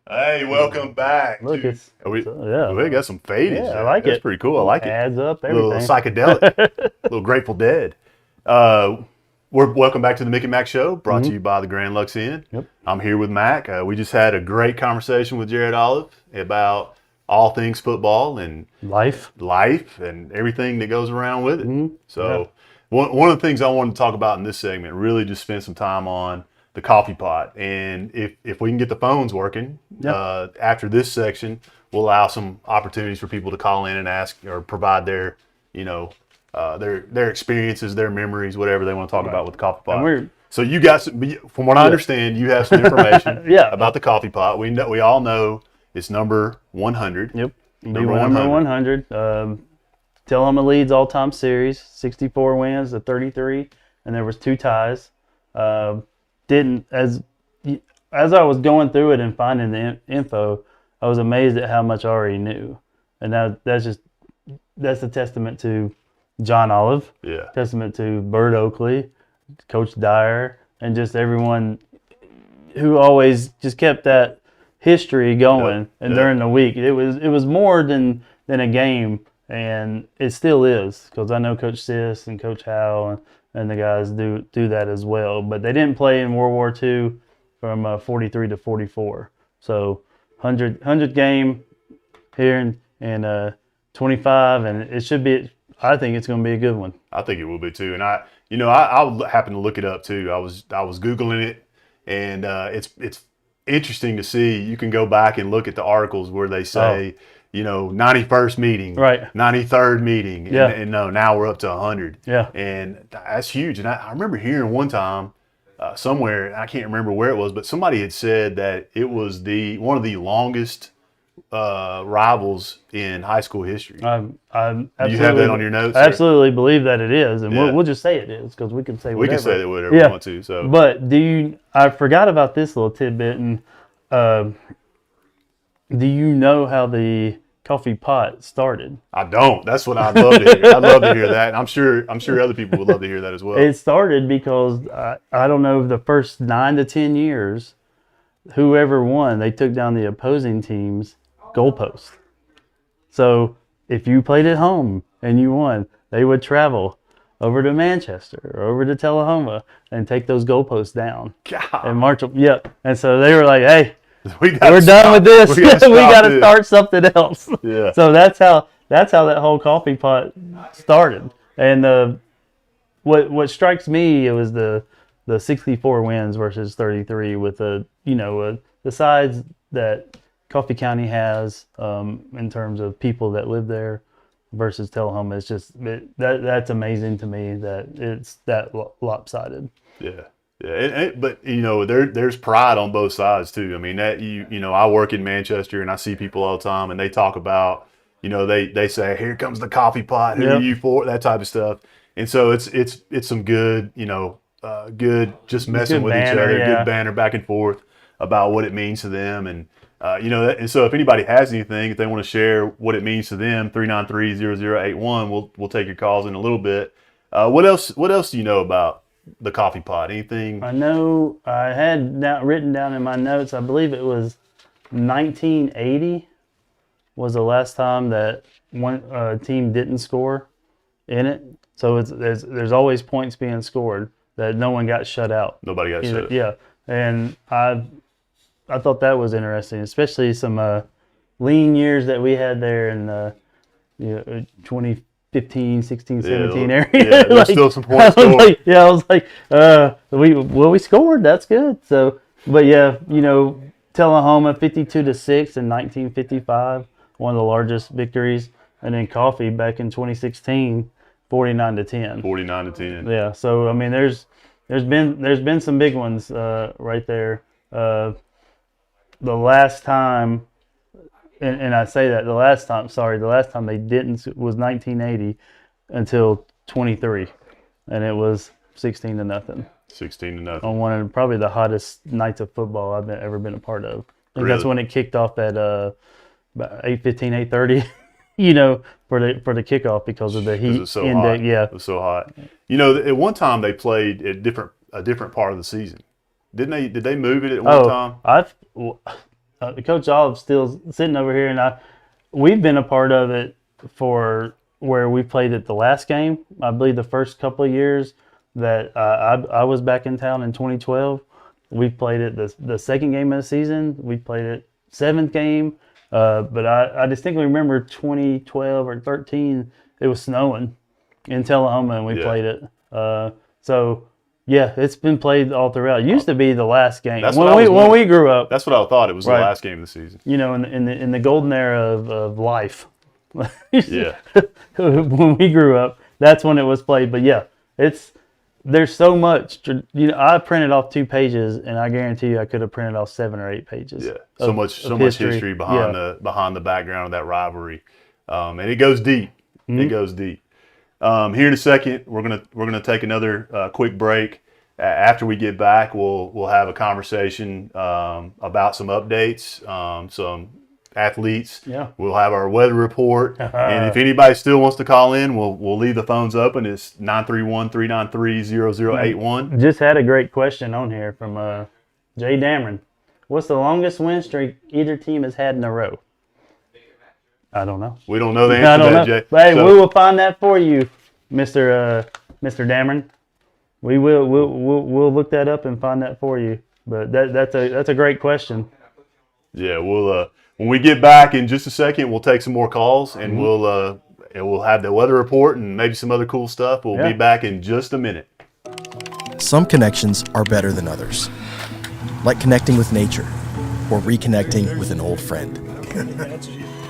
Hey, welcome back. Look, it's we yeah. got some fadage. Yeah, I like it. That's pretty cool. I like it. Adds up A everything. little psychedelic, a little Grateful Dead. We're welcome back to the Mick and Mac Show, brought to you by the Grand Lux Inn. Yep. I'm here with Mac. We just had a great conversation with Jared Olive about all things football and life and everything that goes around with it. So one of the things I wanted to talk about in this segment, really just spend some time on the coffee pot. And if we can get the phones working after this section, we'll allow some opportunities for people to call in and ask or provide their, their experiences, their memories, whatever they want to talk about with the coffee pot. So you guys, from what I understand, you have some information about the coffee pot. We all know it's number 100. Yep. Number 100. Tullahoma leads all-time series, 64 wins to 33, and there was 2 ties. As I was going through it and finding the info, I was amazed at how much I already knew, and that's a testament to John Olive, testament to Bert Oakley, Coach Dyer, and just everyone who always just kept that history going. And during the week, it was more than a game, and it still is, because I know Coach Sis and Coach Howe and the guys do that as well. But they didn't play in World War II from 43 to 44. So 100 game here and 25, and it should be. I think it's going to be a good one. I think it will be too. And I happened to look it up too. I was Googling it, and it's interesting to see. You can go back and look at the articles where they say, 91st meeting, right, 93rd meeting, and now we're up to 100. Yeah, and that's huge. And I remember hearing one time somewhere, I can't remember where it was, but somebody had said that it was one of the longest rivals in high school history. Do you have that on your notes? I absolutely believe that it is, and we'll just say it is, because we can say whatever. We can say that whatever we want to. So, but I forgot about this little tidbit, and do you know how the coffee pot started? I don't. That's what I'd love to hear. I'd love to hear that, and I'm sure other people would love to hear that as well. It started because I don't know, the first 9 to 10 years, whoever won, they took down the opposing team's goalpost. So if you played at home and you won, they would travel over to Manchester or over to Tullahoma and take those goalposts down and march them. Yep. And so they were like, "Hey, we're done with this. We got to start something else." Yeah. So that's how that whole coffee pot started. And what strikes me, it was the 64 wins versus 33 with the size that Coffee County has in terms of people that live there versus Tullahoma. It's just that's amazing to me that it's that lopsided. Yeah. But there's pride on both sides too. I mean, I work in Manchester and I see people all the time and they talk about, they say, "Here comes the coffee pot. Who are you for?" That type of stuff. And so it's some good, good just messing Good with each banter, other, yeah. good banter back and forth about what it means to them. And, and so if anybody has anything, if they want to share what it means to them, 393-0081, we'll take your calls in a little bit. What else do you know about the coffee pot? Anything? I know I had written down in my notes, I believe it was 1980 was the last time that one team didn't score in it. So there's always points being scored, that no one got shut out. Nobody got shut out. Yeah, and I thought that was interesting, especially some lean years that we had there in 2015, 16, 17 area. Yeah, there's still some points scored. I was like, we scored. That's good. So, but yeah, Tullahoma 52-6 in 1955, one of the largest victories, and then Coffee back in 2016, 49-10. 49-10. Yeah. So I mean, there's been some big ones right there. The last time, and I say that the last time they didn't was 1980 until 23, and it was 16-0. 16-0. On one of probably the hottest nights of football I've ever been a part of. I think Really? that's when it kicked off at about 8:15, 8:30. For the kickoff because of the heat. It was so hot. Yeah, It was so hot. At one time they played at a different part of the season. Didn't they? Did they move it at one time? Coach Olive's still sitting over here, and we've been a part of it for where we played at the last game. I believe the first couple of years that I was back in town in 2012, we played it the second game of the season. We played it seventh game. But I distinctly remember 2012 or 13, it was snowing in Tullahoma, and we played it. So yeah, it's been played all throughout. It used to be the last game when we grew up. That's what I thought. It was the last game of the season. In the golden era of life. Yeah. When we grew up, that's when it was played. But yeah, there's so much. I printed off 2 pages, and I guarantee you I could have printed off 7 or 8 pages. Yeah, so much history behind the background of that rivalry, and it goes deep. Mm-hmm. It goes deep. Here in a second, we're gonna take another quick break. After we get back, we'll have a conversation about some updates, some athletes. Yeah. We'll have our weather report, and if anybody still wants to call in, we'll leave the phones open. It's 931-393-0081. Just had a great question on here from Jay Dameron. What's the longest win streak either team has had in a row? I don't know. We don't know the answer to that, Jay. But hey, we will find that for you, Mr. Dameron. We'll look that up and find that for you. But that's a great question. Yeah, we'll when we get back in just a second, we'll take some more calls, and we'll have the weather report and maybe some other cool stuff. We'll be back in just a minute. Some connections are better than others, like connecting with nature or reconnecting with an old friend,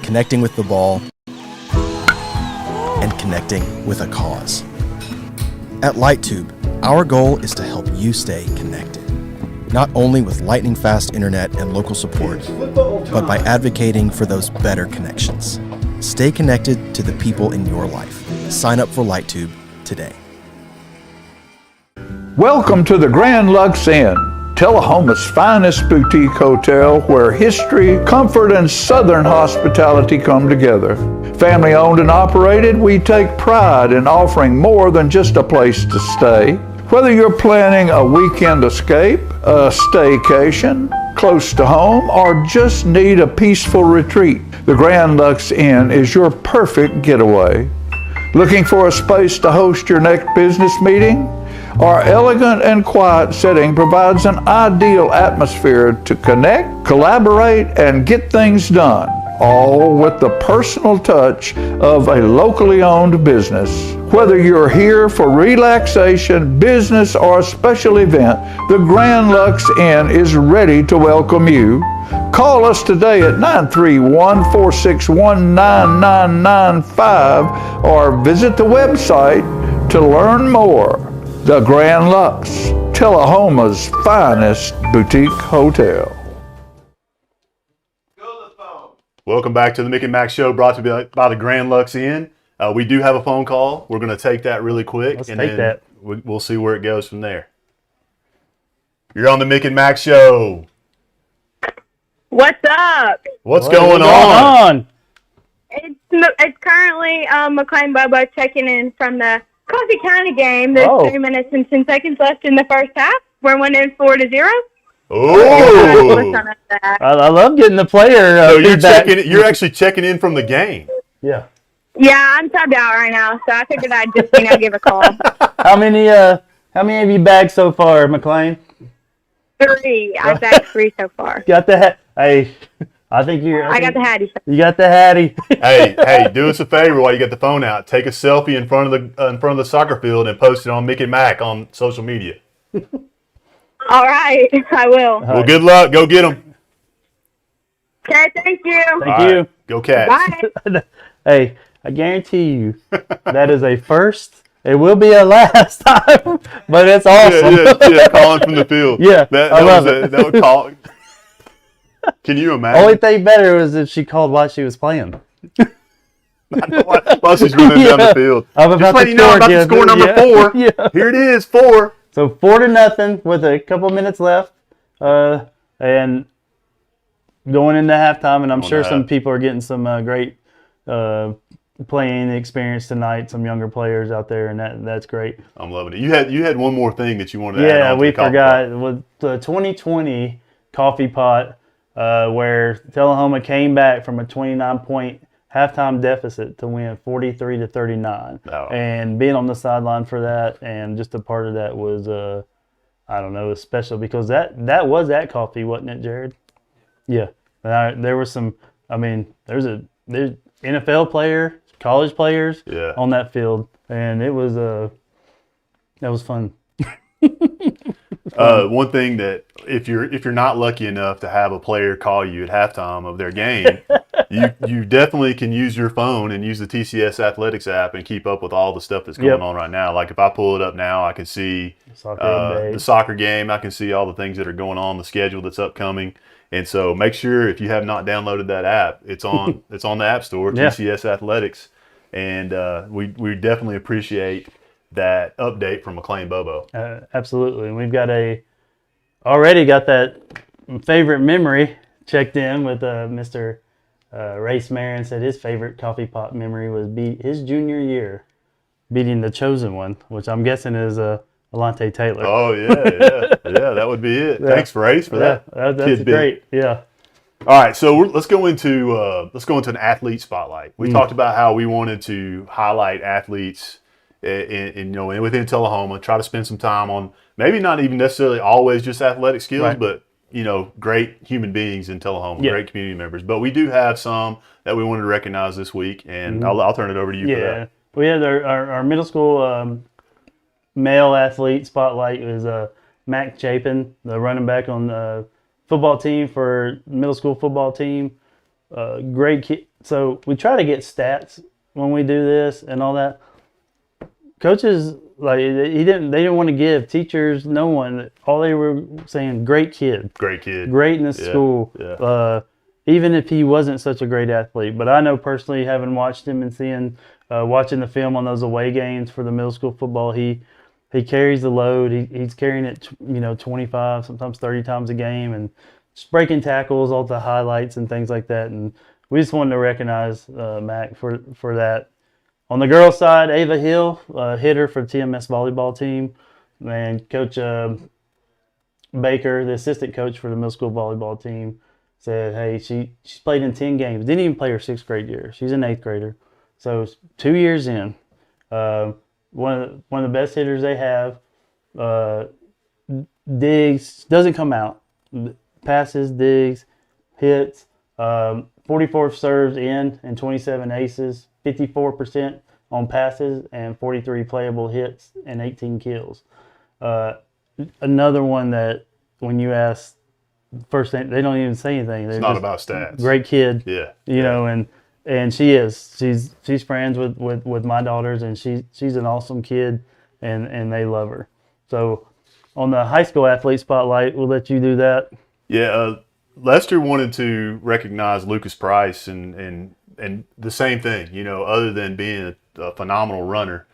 connecting with the ball, and connecting with a cause. At LightTube, our goal is to help you stay connected. Not only with lightning-fast internet and local support, but by advocating for those better connections. Stay connected to the people in your life. Sign up for LightTube today. Welcome to the Grand Lux Inn, Tullahoma's finest boutique hotel where history, comfort, and Southern hospitality come together. Family owned and operated, we take pride in offering more than just a place to stay. Whether you're planning a weekend escape, a staycation, close to home, or just need a peaceful retreat, the Grand Lux Inn is your perfect getaway. Looking for a space to host your next business meeting? Our elegant and quiet setting provides an ideal atmosphere to connect, collaborate, and get things done, all with the personal touch of a locally owned business. Whether you're here for relaxation, business, or a special event, the Grand Lux Inn is ready to welcome you. Call us today at 931-461-9995 or visit the website to learn more. The Grand Lux, Tullahoma's finest boutique hotel. Welcome back to the Mick and Mac Show, brought to you by the Grand Lux Inn. We do have a phone call. We're going to take that really quick. Let's and take then that. We'll see where it goes from there. You're on the Mick and Mac Show. What's up? What's going on? It's currently McLean Bobo checking in from the Coffee County game. There's 3 minutes and 10 seconds left in the first half. We're winning 4-0. Oh! I love getting the player. So feedback. you're actually checking in from the game. Yeah. Yeah, I'm subbed out right now, so I figured I'd just give a call. How many have you bagged so far, McLean? 3. I bagged 3 so far. Got the hey. I think you're. I got the Hattie. You got the Hattie. hey, do us a favor while you get the phone out. Take a selfie in front of the soccer field and post it on Mick and Mac on social media. All right, I will. Well, good luck. Go get them. Okay, thank you. Thank you. Go Cats. Bye. Hey, I guarantee you that is a first. It will be a last time, but it's awesome. Yeah, calling from the field. Yeah, I love it. That would call. Can you imagine? Only thing better was if she called while she was playing. While she's running down the field. I'm about to score number 4. Yeah. Here it is, 4. So 4-0 with a couple minutes left, and going into halftime. And I'm sure some people are getting some great playing experience tonight. Some younger players out there, and that's great. I'm loving it. You had one more thing that you wanted to add on. Yeah, to we the coffee forgot pot. with the 2020 coffee pot, where Tullahoma came back from a 29-point halftime deficit to win 43-39, and being on the sideline for that, and just a part of that was, I don't know, special because that was that coffee, wasn't it, Jared? Yeah, there was some. I mean, there's NFL player, college players on that field, and it was that was fun. One thing that if you're not lucky enough to have a player call you at halftime of their game, you definitely can use your phone and use the TCS Athletics app and keep up with all the stuff that's going on right now. Like if I pull it up now, I can see the soccer game. I can see all the things that are going on, the schedule that's upcoming. And so make sure if you have not downloaded that app, it's on the App Store, TCS Athletics, and we definitely appreciate that update from McLean Bobo. Absolutely. And we've already got that favorite memory checked in with Mr. Race Marin. Said his favorite coffee pot memory was his junior year beating the chosen one, which I'm guessing is Alante Taylor. Oh yeah, that would be it. Thanks, Race, for that. That's great. Yeah. All right, so let's go into an athlete spotlight. We talked about how we wanted to highlight athletes within Tullahoma, try to spend some time on maybe not even necessarily always just athletic skills, but great human beings in Tullahoma, great community members. But we do have some that we wanted to recognize this week, and I'll turn it over to you for that. We had our middle school male athlete spotlight was Mac Chapin, the running back on the football team for middle school football team. Great kid. So we try to get stats when we do this and all that. Coaches, they didn't want to give teachers, no one. All they were saying, great kid, great in the school. Yeah. Even if he wasn't such a great athlete, but I know personally, having watched him and watching the film on those away games for the middle school football, he carries the load. He's carrying it, 25, sometimes 30 times a game, and just breaking tackles, all the highlights and things like that. And we just wanted to recognize Mac for that. On the girls' side, Ava Hill, hitter for TMS volleyball team, and Coach Baker, the assistant coach for the middle school volleyball team, said, hey, she's played in 10 games. Didn't even play her 6th grade year. She's an 8th grader. So 2 years in. One of the best hitters they have. Digs, doesn't come out. Passes, digs, hits. 44 serves in and 27 aces. 54% on passes and 43 playable hits and 18 kills. Another one that when you ask first thing, they don't even say anything. They're it's not about stats. Great kid. Yeah. And she is. She's friends with my daughters, and she's an awesome kid, and they love her. So on the high school athlete spotlight, we'll let you do that. Yeah. Lester wanted to recognize Lucas Price and and the same thing, other than being a phenomenal runner,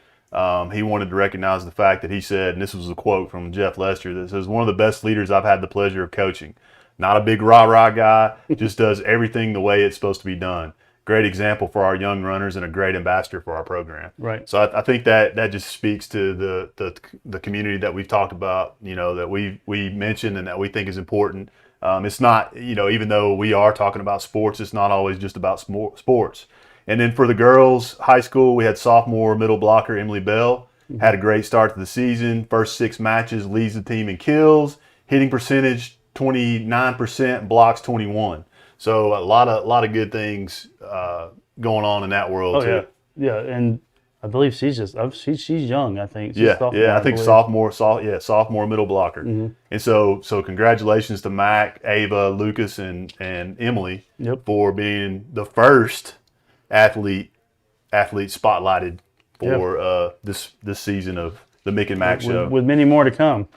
he wanted to recognize the fact that he said, and this was a quote from Jeff Lester, that says, "One of the best leaders I've had the pleasure of coaching. Not a big rah-rah guy, just does everything the way it's supposed to be done. Great example for our young runners and a great ambassador for our program." Right. So I think that just speaks to the community that we've talked about, that we mentioned and that we think is important. It's not, even though we are talking about sports, it's not always just about sports. And then for the girls, high school, we had sophomore middle blocker Emily Bell. Had a great start to the season. First 6 matches, leads the team in kills. Hitting percentage 29%, blocks 21. So a lot of good things going on in that world too. Yeah, and I believe she's young. I think. She's I think sophomore middle blocker. Mm-hmm. And so congratulations to Mac, Ava, Lucas, and Emily for being the first athlete spotlighted for this season of the Mick and Mac Show, with many more to come.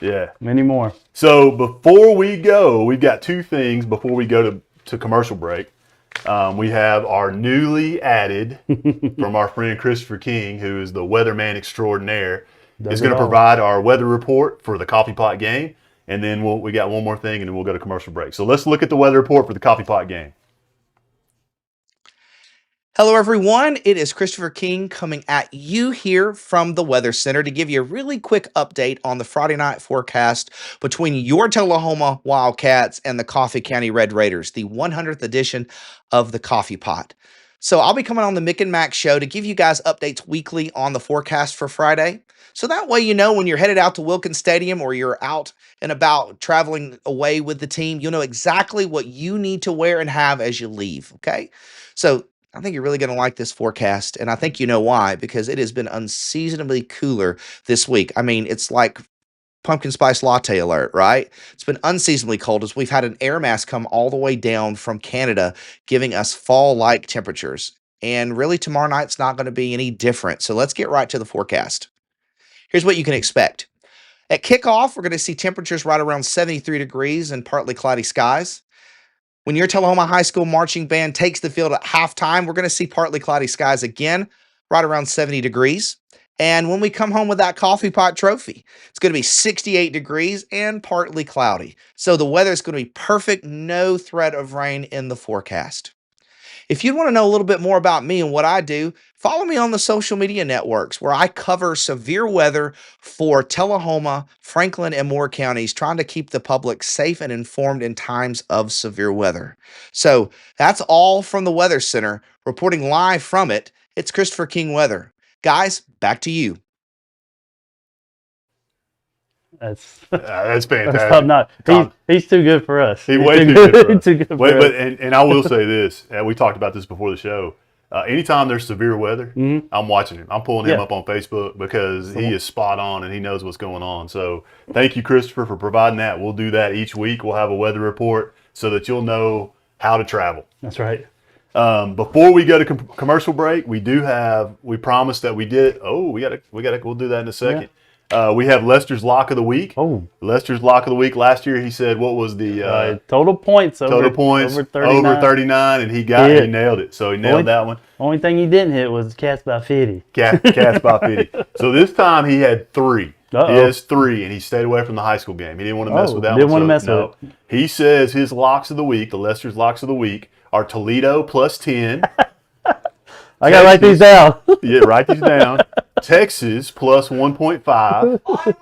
Yeah, many more. So before we go, we've got 2 things before we go to commercial break. We have our newly added from our friend Christopher King, who is the weatherman extraordinaire, is going to provide our weather report for the Coffee Pot game. And then we got one more thing, and then we'll go to commercial break. So let's look at the weather report for the Coffee Pot game. Hello, everyone. It is Christopher King coming at you here from the Weather Center to give you a really quick update on the Friday night forecast between your Tullahoma Wildcats and the Coffee County Red Raiders, the 100th edition of the Coffee Pot. So I'll be coming on the Mick and Mac Show to give you guys updates weekly on the forecast for Friday. So that way, when you're headed out to Wilkins Stadium or you're out and about traveling away with the team, you'll know exactly what you need to wear and have as you leave, okay? So I think you're really going to like this forecast, and I think you know why, because it has been unseasonably cooler this week. I mean, it's like pumpkin spice latte alert, right? It's been unseasonably cold as we've had an air mass come all the way down from Canada, giving us fall-like temperatures. And really, tomorrow night's not going to be any different. So let's get right to the forecast. Here's what you can expect. At kickoff, we're going to see temperatures right around 73 degrees and partly cloudy skies. When your Tullahoma High School marching band takes the field at halftime, we're going to see partly cloudy skies again, right around 70 degrees. And when we come home with that coffee pot trophy, it's going to be 68 degrees and partly cloudy. So the weather is going to be perfect, no threat of rain in the forecast. If you want to know a little bit more about me and what I do, follow me on the social media networks where I cover severe weather for Tullahoma, Franklin, and Moore counties, trying to keep the public safe and informed in times of severe weather. So that's all from the Weather Center. Reporting live from it, it's Christopher King Weather. Guys, back to you. That's fantastic. That's top notch. He's too good for us. He's way too good for us. Too good for us. But I will say this, and we talked about this before the show. Anytime there's severe weather, I'm watching him. I'm pulling him up on Facebook because he is spot on and he knows what's going on. So thank you, Christopher, for providing that. We'll do that each week. We'll have a weather report so that you'll know how to travel. That's right. Before we go to commercial break, we promised that we did. We'll do that in a second. Yeah. We have Lester's Lock of the Week. Oh, Lester's Lock of the Week. Last year, he said, what was the total points? Over 39, and he nailed it. So he nailed that one. Only thing he didn't hit was Cats by 50. Cats by 50. So this time he had 3. Uh-oh. He has 3, and he stayed away from the high school game. He didn't want to mess with that one. Didn't want to mess with it. He says his locks of the week, the Lester's Locks of the Week, are Toledo plus 10. I got to write these down. Yeah, write these down. Texas plus 1.5.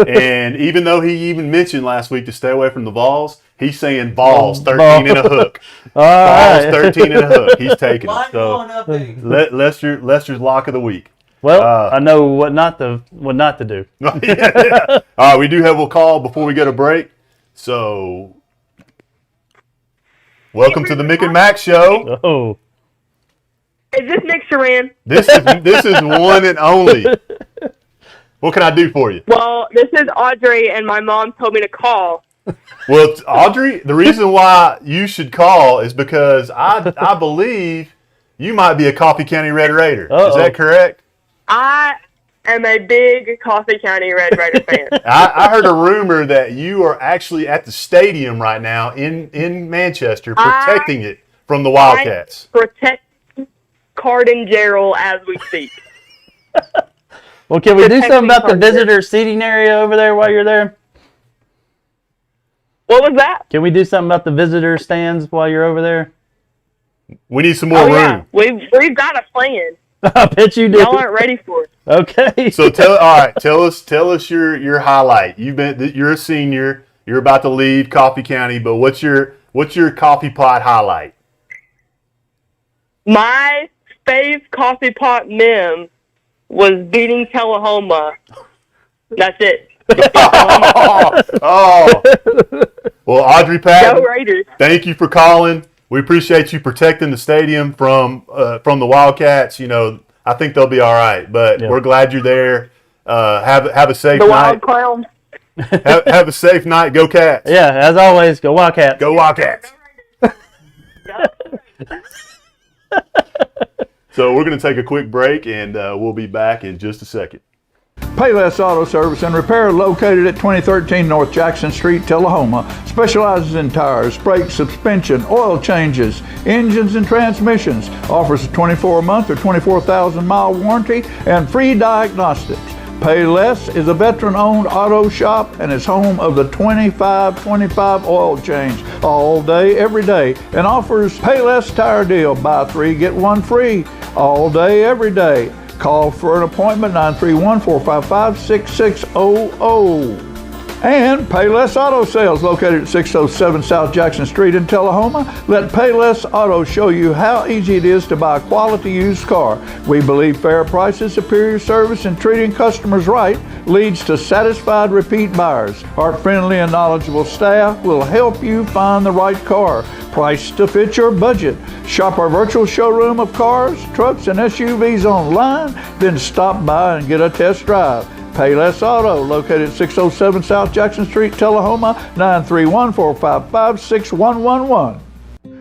And even though he even mentioned last week to stay away from the Vols, he's saying Vols 13 and a hook. Vols 13 and a hook. He's taking it. So Lester's Lock of the Week. Well, I know what not to do. Yeah. All right, we do have a call before we go to break. So welcome to the Mick and Mac Show. Oh. Is this Nick Shuran? This is one and only. What can I do for you? Well, this is Audrey, and my mom told me to call. Well, Audrey, the reason why you should call is because I believe you might be a Coffee County Red Raider. Uh-oh. Is that correct? I am a big Coffee County Red Raider fan. I heard a rumor that you are actually at the stadium right now in Manchester protecting it from the Wildcats. Protect Cardin Gerald as we speak. Well, can we do Protecting something about the Cardin. visitor seating area over there while you're there? What was that? Can we do something about the visitor stands while you're over there? We need some more room. Yeah, we've got a plan. I bet you do. Y'all aren't ready for it. Okay. So tell us your highlight. You're a senior. You're about to leave Coffee County, but what's your coffee pot highlight? My fave coffee pot mem was beating Tullahoma. That's it. Oh. Well, Audrey Patton, Go Raiders. thank you for calling. We appreciate you protecting the stadium from the Wildcats. You know, I think they'll be all right, but we're glad you're there. Have a safe The night. Wild Clowns. Have a safe night. Go Cats. Yeah, as always, go Wildcats. Go Wildcats. So we're going to take a quick break, and we'll be back in just a second. Payless Auto Service and Repair, located at 2013 North Jackson Street, Tullahoma, specializes in tires, brakes, suspension, oil changes, engines, and transmissions. Offers a 24-month or 24,000-mile warranty and free diagnostics. Payless is a veteran-owned auto shop and is home of the 25-25 oil change all day, every day, and offers Payless Tire Deal. Buy 3, get 1 free all day, every day. Call for an appointment, 931-455-6600. And Payless Auto Sales, located at 607 South Jackson Street in Tullahoma. Let Payless Auto show you how easy it is to buy a quality used car. We believe fair prices, superior service, and treating customers right leads to satisfied repeat buyers. Our friendly and knowledgeable staff will help you find the right car, priced to fit your budget. Shop our virtual showroom of cars, trucks, and SUVs online, then stop by and get a test drive. Payless Auto, located at 607 South Jackson Street, Tullahoma, 931-455-6111.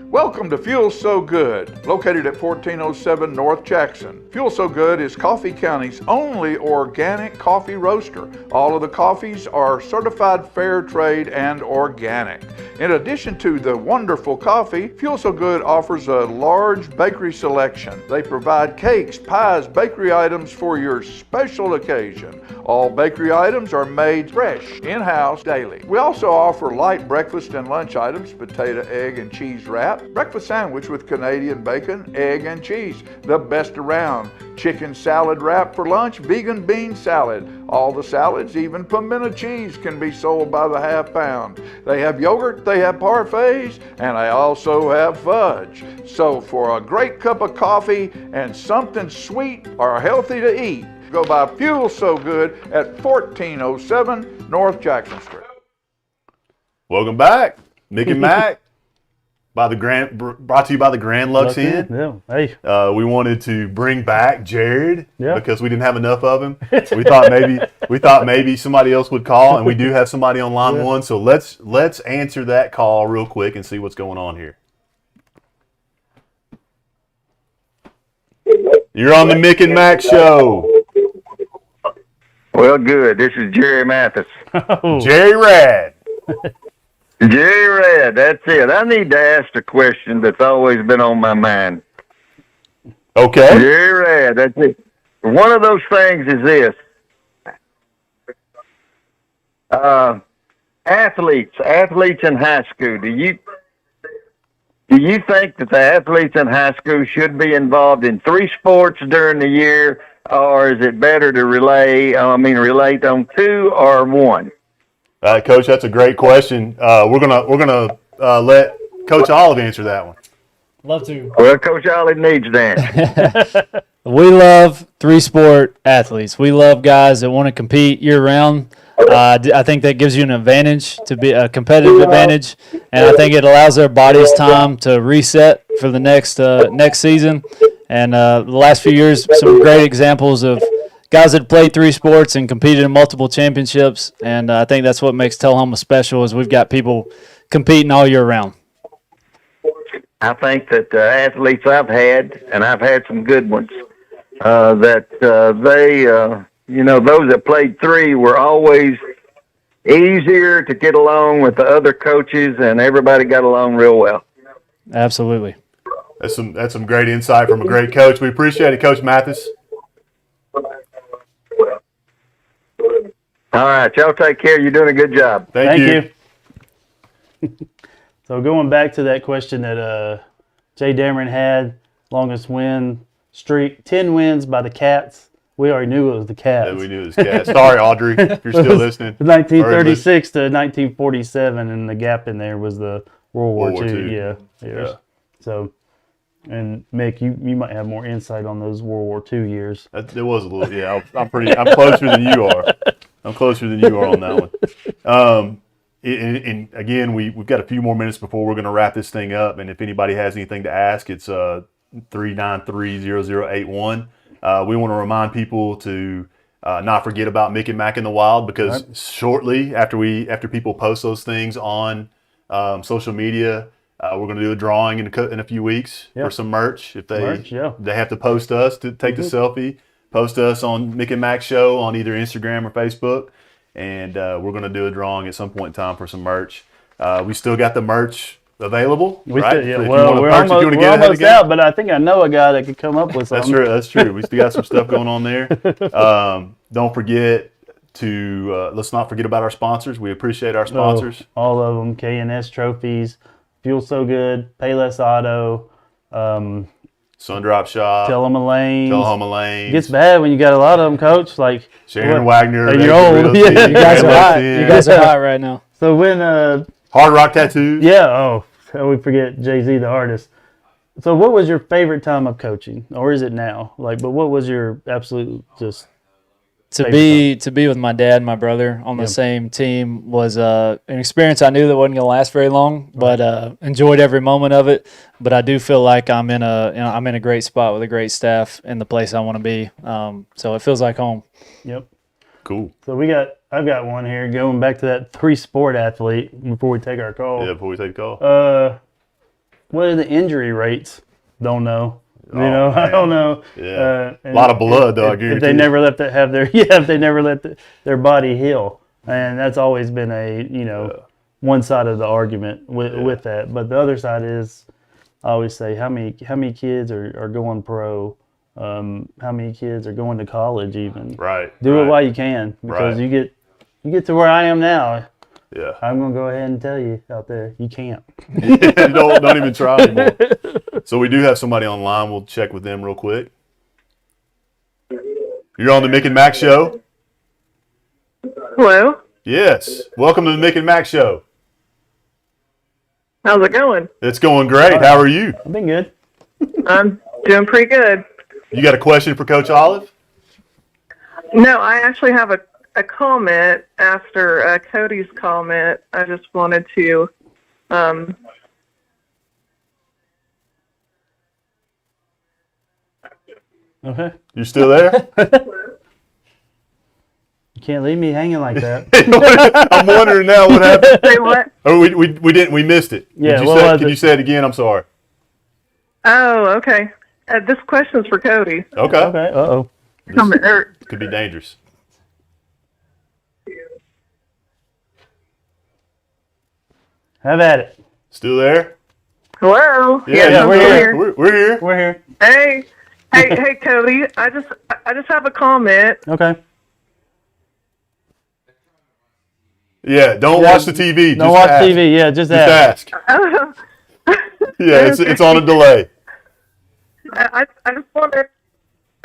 Welcome to Fuel So Good, located at 1407 North Jackson. Fuel So Good is Coffee County's only organic coffee roaster. All of the coffees are certified fair trade and organic. In addition to the wonderful coffee, Fuel So Good offers a large bakery selection. They provide cakes, pies, bakery items for your special occasion. All bakery items are made fresh, in-house, daily. We also offer light breakfast and lunch items, potato, egg, and cheese wrap, breakfast sandwich with Canadian bacon, egg, and cheese, the best around. Chicken salad wrap for lunch, vegan bean salad. All the salads, even pimento cheese, can be sold by the half pound. They have yogurt, they have parfaits, and they also have fudge. So for a great cup of coffee and something sweet or healthy to eat, go by Fuel So Good at 1407 North Jackson Street. Welcome back, Mick and Mac. Brought to you by the Grand Lux Inn. Yeah. Hey. We wanted to bring back Jared because we didn't have enough of him. We thought maybe somebody else would call, and we do have somebody on line one. So let's answer that call real quick and see what's going on here. You're on the Mick and Mac Show. Well, good. This is Jerry Mathis. Jerry Rad. Jerry Rad, that's it. I need to ask a question that's always been on my mind. Okay. Jerry Rad, that's it. One of those things is this. Athletes in high school, do you think that the athletes in high school should be involved in 3 sports during the year, or is it better to relate on 2 or 1? Coach, that's a great question. We're gonna let Coach Olive answer that one. Love to. Well, Coach Olive needs that. We love 3-sport athletes. We love guys that want to compete year round. I think that gives you an advantage, to be a competitive advantage, and I think it allows their bodies time to reset for the next season. And the last few years, some great examples of guys that played 3 sports and competed in multiple championships, and I think that's what makes Tullahoma special, is we've got people competing all year round. I think that the athletes I've had, and I've had some good ones, those that played 3 were always easier to get along with the other coaches, and everybody got along real well. Absolutely. That's some great insight from a great coach. We appreciate it, Coach Mathis. All right, y'all take care. You're doing a good job. Thank you. So going back to that question that Jay Dameron had, longest win streak, 10 wins by the Cats. We already knew it was the Cats. Yeah, we knew it was Cats. Sorry, Audrey, if you're still listening. 1936 to 1947, and the gap in there was the World War II. Yeah. So, and Mick, you might have more insight on those World War II years. It was a little, yeah. I'm closer than you are. I'm closer than you are on that one. And again, we've got a few more minutes before we're going to wrap this thing up. And if anybody has anything to ask, it's 393-0081. We want to remind people to not forget about Mick and Mac in the Wild, because shortly after people post those things on social media, we're going to do a drawing in a few weeks for some merch. If they have to post us to take the selfie, post us on Mick and Mac Show on either Instagram or Facebook, and we're going to do a drawing at some point in time for some merch. We still got the merch available, right? We're almost out, but I think I know a guy that could come up with something. That's true. We still got some stuff going on there. Don't forget to let's not forget about our sponsors. We appreciate our sponsors. All of them: K&S Trophies, Fuel So Good, Payless Auto, Sundrop Shop, Tullahoma Lanes. It gets bad when you got a lot of them, Coach. Like Sharon Wagner. And you're old. You guys are hot. You guys are hot right now. So when Hard Rock Tattoos. Yeah. Oh, we forget Jay-Z, the artist. So what was your favorite time of coaching, or is it now? But what was your absolute just to be with my dad and my brother on the same team was an experience I knew that wasn't going to last very long, but enjoyed every moment of it. But I do feel like I'm in a great spot with a great staff in the place I want to be. So it feels like home. Yep. Cool. So I've got one here going back to that 3-sport athlete before we take our call. Yeah, before we take the call. What are the injury rates? Don't know. I don't know. Yeah. A lot of blood, though. I guarantee. If they never let their body heal, and that's always been one side of the argument with that. But the other side is, I always say, how many kids are going pro? How many kids are going to college? Even do it while you can, because you get to where I am now. Yeah, I'm gonna go ahead and tell you out there, you can't. Don't even try anymore. So we do have somebody online. We'll check with them real quick. You're on the Mick and Mac Show. Hello. Yes. Welcome to the Mick and Mac Show. How's it going? It's going great. How are you? I've been good. I'm doing pretty good. You got a question for Coach Olive? No, I actually have a comment after Cody's comment. I just wanted to Okay. You still there? You can't leave me hanging like that. I'm wondering now what happened. Say what? Oh, we didn't. We missed it. Yeah. Can you say it again? I'm sorry. Oh, okay. This question's for Cody. Okay. Uh-oh. Could be dangerous. Have at it. Still there? Hello. Yeah, we're here. We're here. We're here. Hey, Cody. I just have a comment. Okay. Yeah, don't watch the TV. Don't watch TV. Yeah, just ask. Yeah, it's on a delay. I just want to.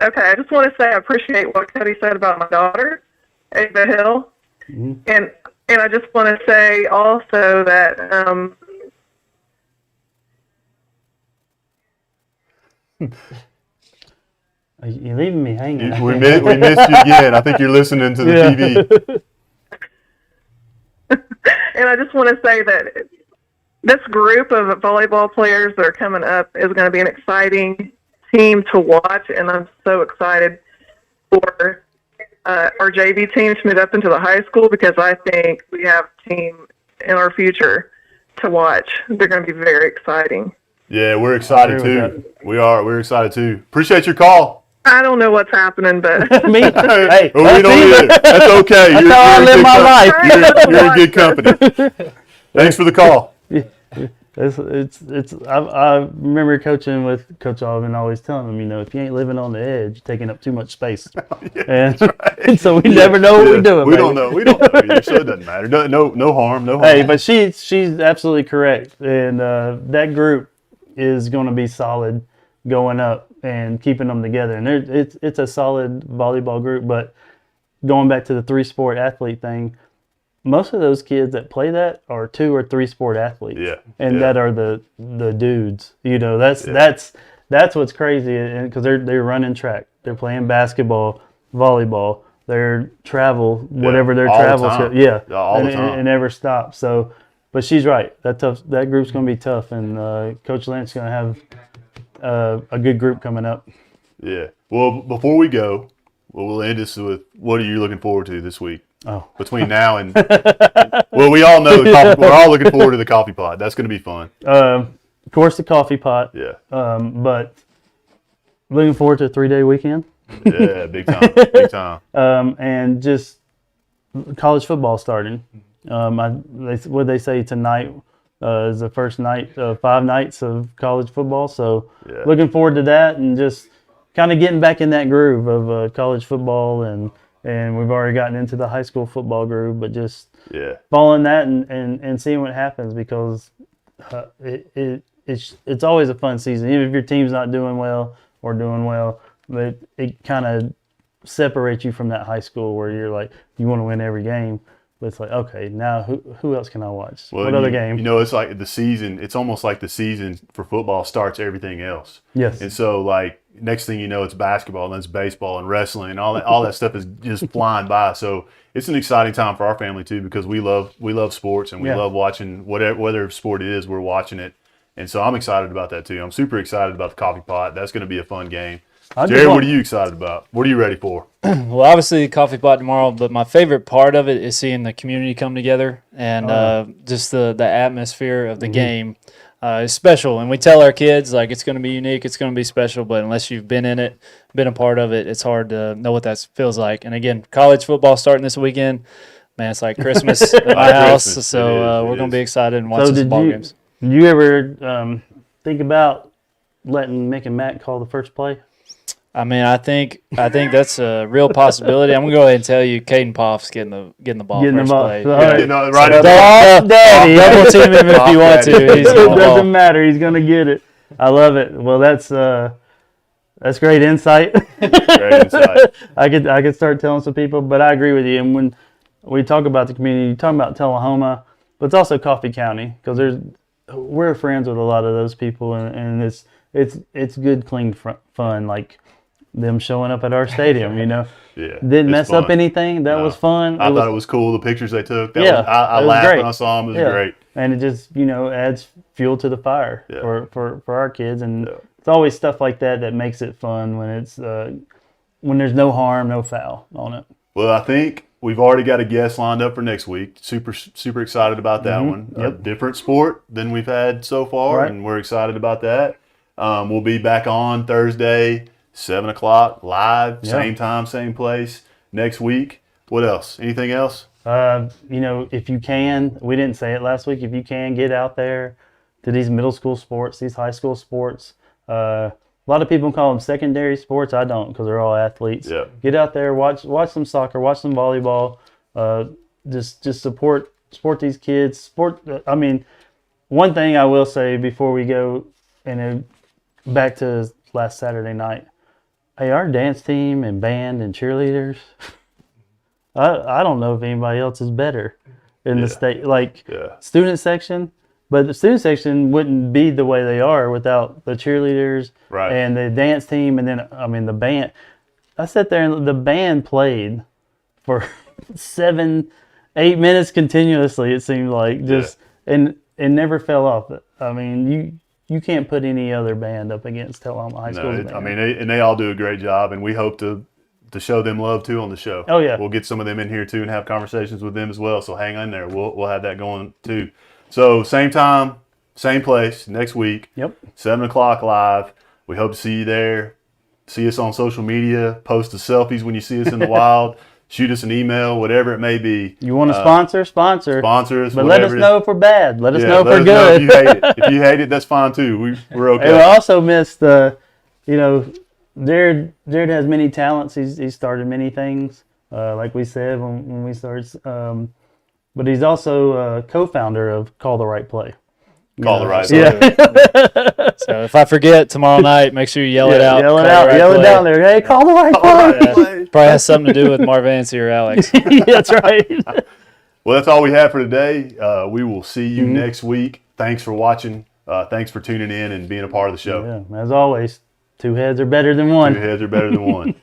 Okay, I just want to say I appreciate what Cody said about my daughter, Ava Hill, and I just want to say also that You're leaving me hanging. We missed you again. I think you're listening to the TV. And I just want to say that this group of volleyball players that are coming up is going to be an exciting team to watch, and I'm so excited for our JV team to move up into the high school, because I think we have a team in our future to watch. They're going to be very exciting. Yeah, we're excited too. We are. We're excited too. Appreciate your call. I don't know what's happening, but me. Hey, we don't either. That's okay. That's how I live my life. You're in good company. Thanks for the call. I remember coaching with Coach Alvin, always telling him, if you ain't living on the edge, you're taking up too much space. And so we never know what we're doing. We don't know either, so it doesn't matter. No harm. Hey, but she's absolutely correct, and that group is going to be solid going up and keeping them together. And it's a solid volleyball group. But going back to the 3-sport athlete thing, most of those kids that play that are 2 or 3 sport athletes. And that are the dudes. That's what's crazy, and because they're running track, they're playing basketball, volleyball, their travel, whatever their travel, all the time. It never stops. So, but she's right. That group's going to be tough, and Coach Lynch's going to have a good group coming up. Yeah. Well, before we go, we'll end this with, what are you looking forward to this week? Oh. Between now and well, we all know we're all looking forward to the coffee pot. That's going to be fun. Of course, the coffee pot. Yeah. But looking forward to a 3-day weekend. Yeah, big time. And just college football starting. What they say tonight is the first night of 5 nights of college football. So looking forward to that, and just kind of getting back in that groove of college football, and we've already gotten into the high school football groove, but just following that and seeing what happens, because it's always a fun season, even if your team's not doing well or doing well. But it kind of separates you from that high school where you're like, you want to win every game. But it's like, okay, now who else can I watch? Well, what other game? It's like the season. It's almost like the season for football starts everything else. Yes. And so, like, next thing you know, it's basketball, and then it's baseball and wrestling, and all that stuff is just flying by. So it's an exciting time for our family too, because we love sports, and we love watching whatever sport it is, we're watching it. And so I'm excited about that too. I'm super excited about the coffee pot. That's going to be a fun game. Jared, what are you excited about? What are you ready for? Well, obviously coffee pot tomorrow, but my favorite part of it is seeing the community come together, and just the atmosphere of the game is special. And we tell our kids, like, it's going to be unique, it's going to be special, but unless you've been in it, been a part of it, it's hard to know what that feels like. And again, college football starting this weekend, man, it's like Christmas at my house. So we're going to be excited and watch some ball games. Did you ever think about letting Mick and Mac call the first play? I mean, I think that's a real possibility. I'm gonna go ahead and tell you, Caden Poff's getting the ball first play. Daddy, double team him if you want to. It doesn't matter. He's gonna get it. I love it. Well, that's great insight. Great insight. I could start telling some people, but I agree with you. And when we talk about the community, you talk about Tullahoma, but it's also Coffee County, because we're friends with a lot of those people, and it's good, clean fun, like them showing up at our stadium, didn't mess up anything. That was fun. I thought it was cool, the pictures they took. I laughed when I saw them. It was great. And it just, adds fuel to the fire for our kids. And it's always stuff like that makes it fun, when it's when there's no harm, no foul on it. Well, I think we've already got a guest lined up for next week. Super excited about that one. A different sport than we've had so far, and we're excited about that. We'll be back on Thursday, 7 o'clock, live, same time, same place, next week. What else? Anything else? If you can, we didn't say it last week, if you can, get out there to these middle school sports, these high school sports. A lot of people call them secondary sports. I don't, because they're all athletes. Yeah. Get out there, watch some soccer, watch some volleyball. Just support these kids. One thing I will say before we go, and back to last Saturday night, hey, our dance team and band and cheerleaders, I don't know if anybody else is better in the state. Student section, but the student section wouldn't be the way they are without the cheerleaders and the dance team, and then the band. I sat there and the band played for 7-8 minutes continuously. It seemed like and never fell off. I mean, you can't put any other band up against Tullahoma High School's band. And they all do a great job, and we hope to show them love too on the show. Oh yeah, we'll get some of them in here too and have conversations with them as well. So hang on there. We'll have that going too. So same time, same place next week. 7 o'clock live. We hope to see you there. See us on social media. Post the selfies when you see us in the wild. shoot us an email, whatever it may be. You want to sponsor us. But let us know if we're bad. Let us know if we're good. If you hate it. If you hate it, that's fine too. We're okay. And we also missed Jared has many talents. He's started many things, like we said when we started. But he's also a co-founder of Call the Right Play. Call the right. Yeah. So if I forget tomorrow night, make sure you yell it out. Yell it out. Yell it down there. Hey, call the right play. Probably has something to do with Marvancy or Alex. That's right. Well, that's all we have for today. We will see you next week. Thanks for watching. Thanks for tuning in and being a part of the show. Yeah, as always, 2 heads are better than one. 2 heads are better than one.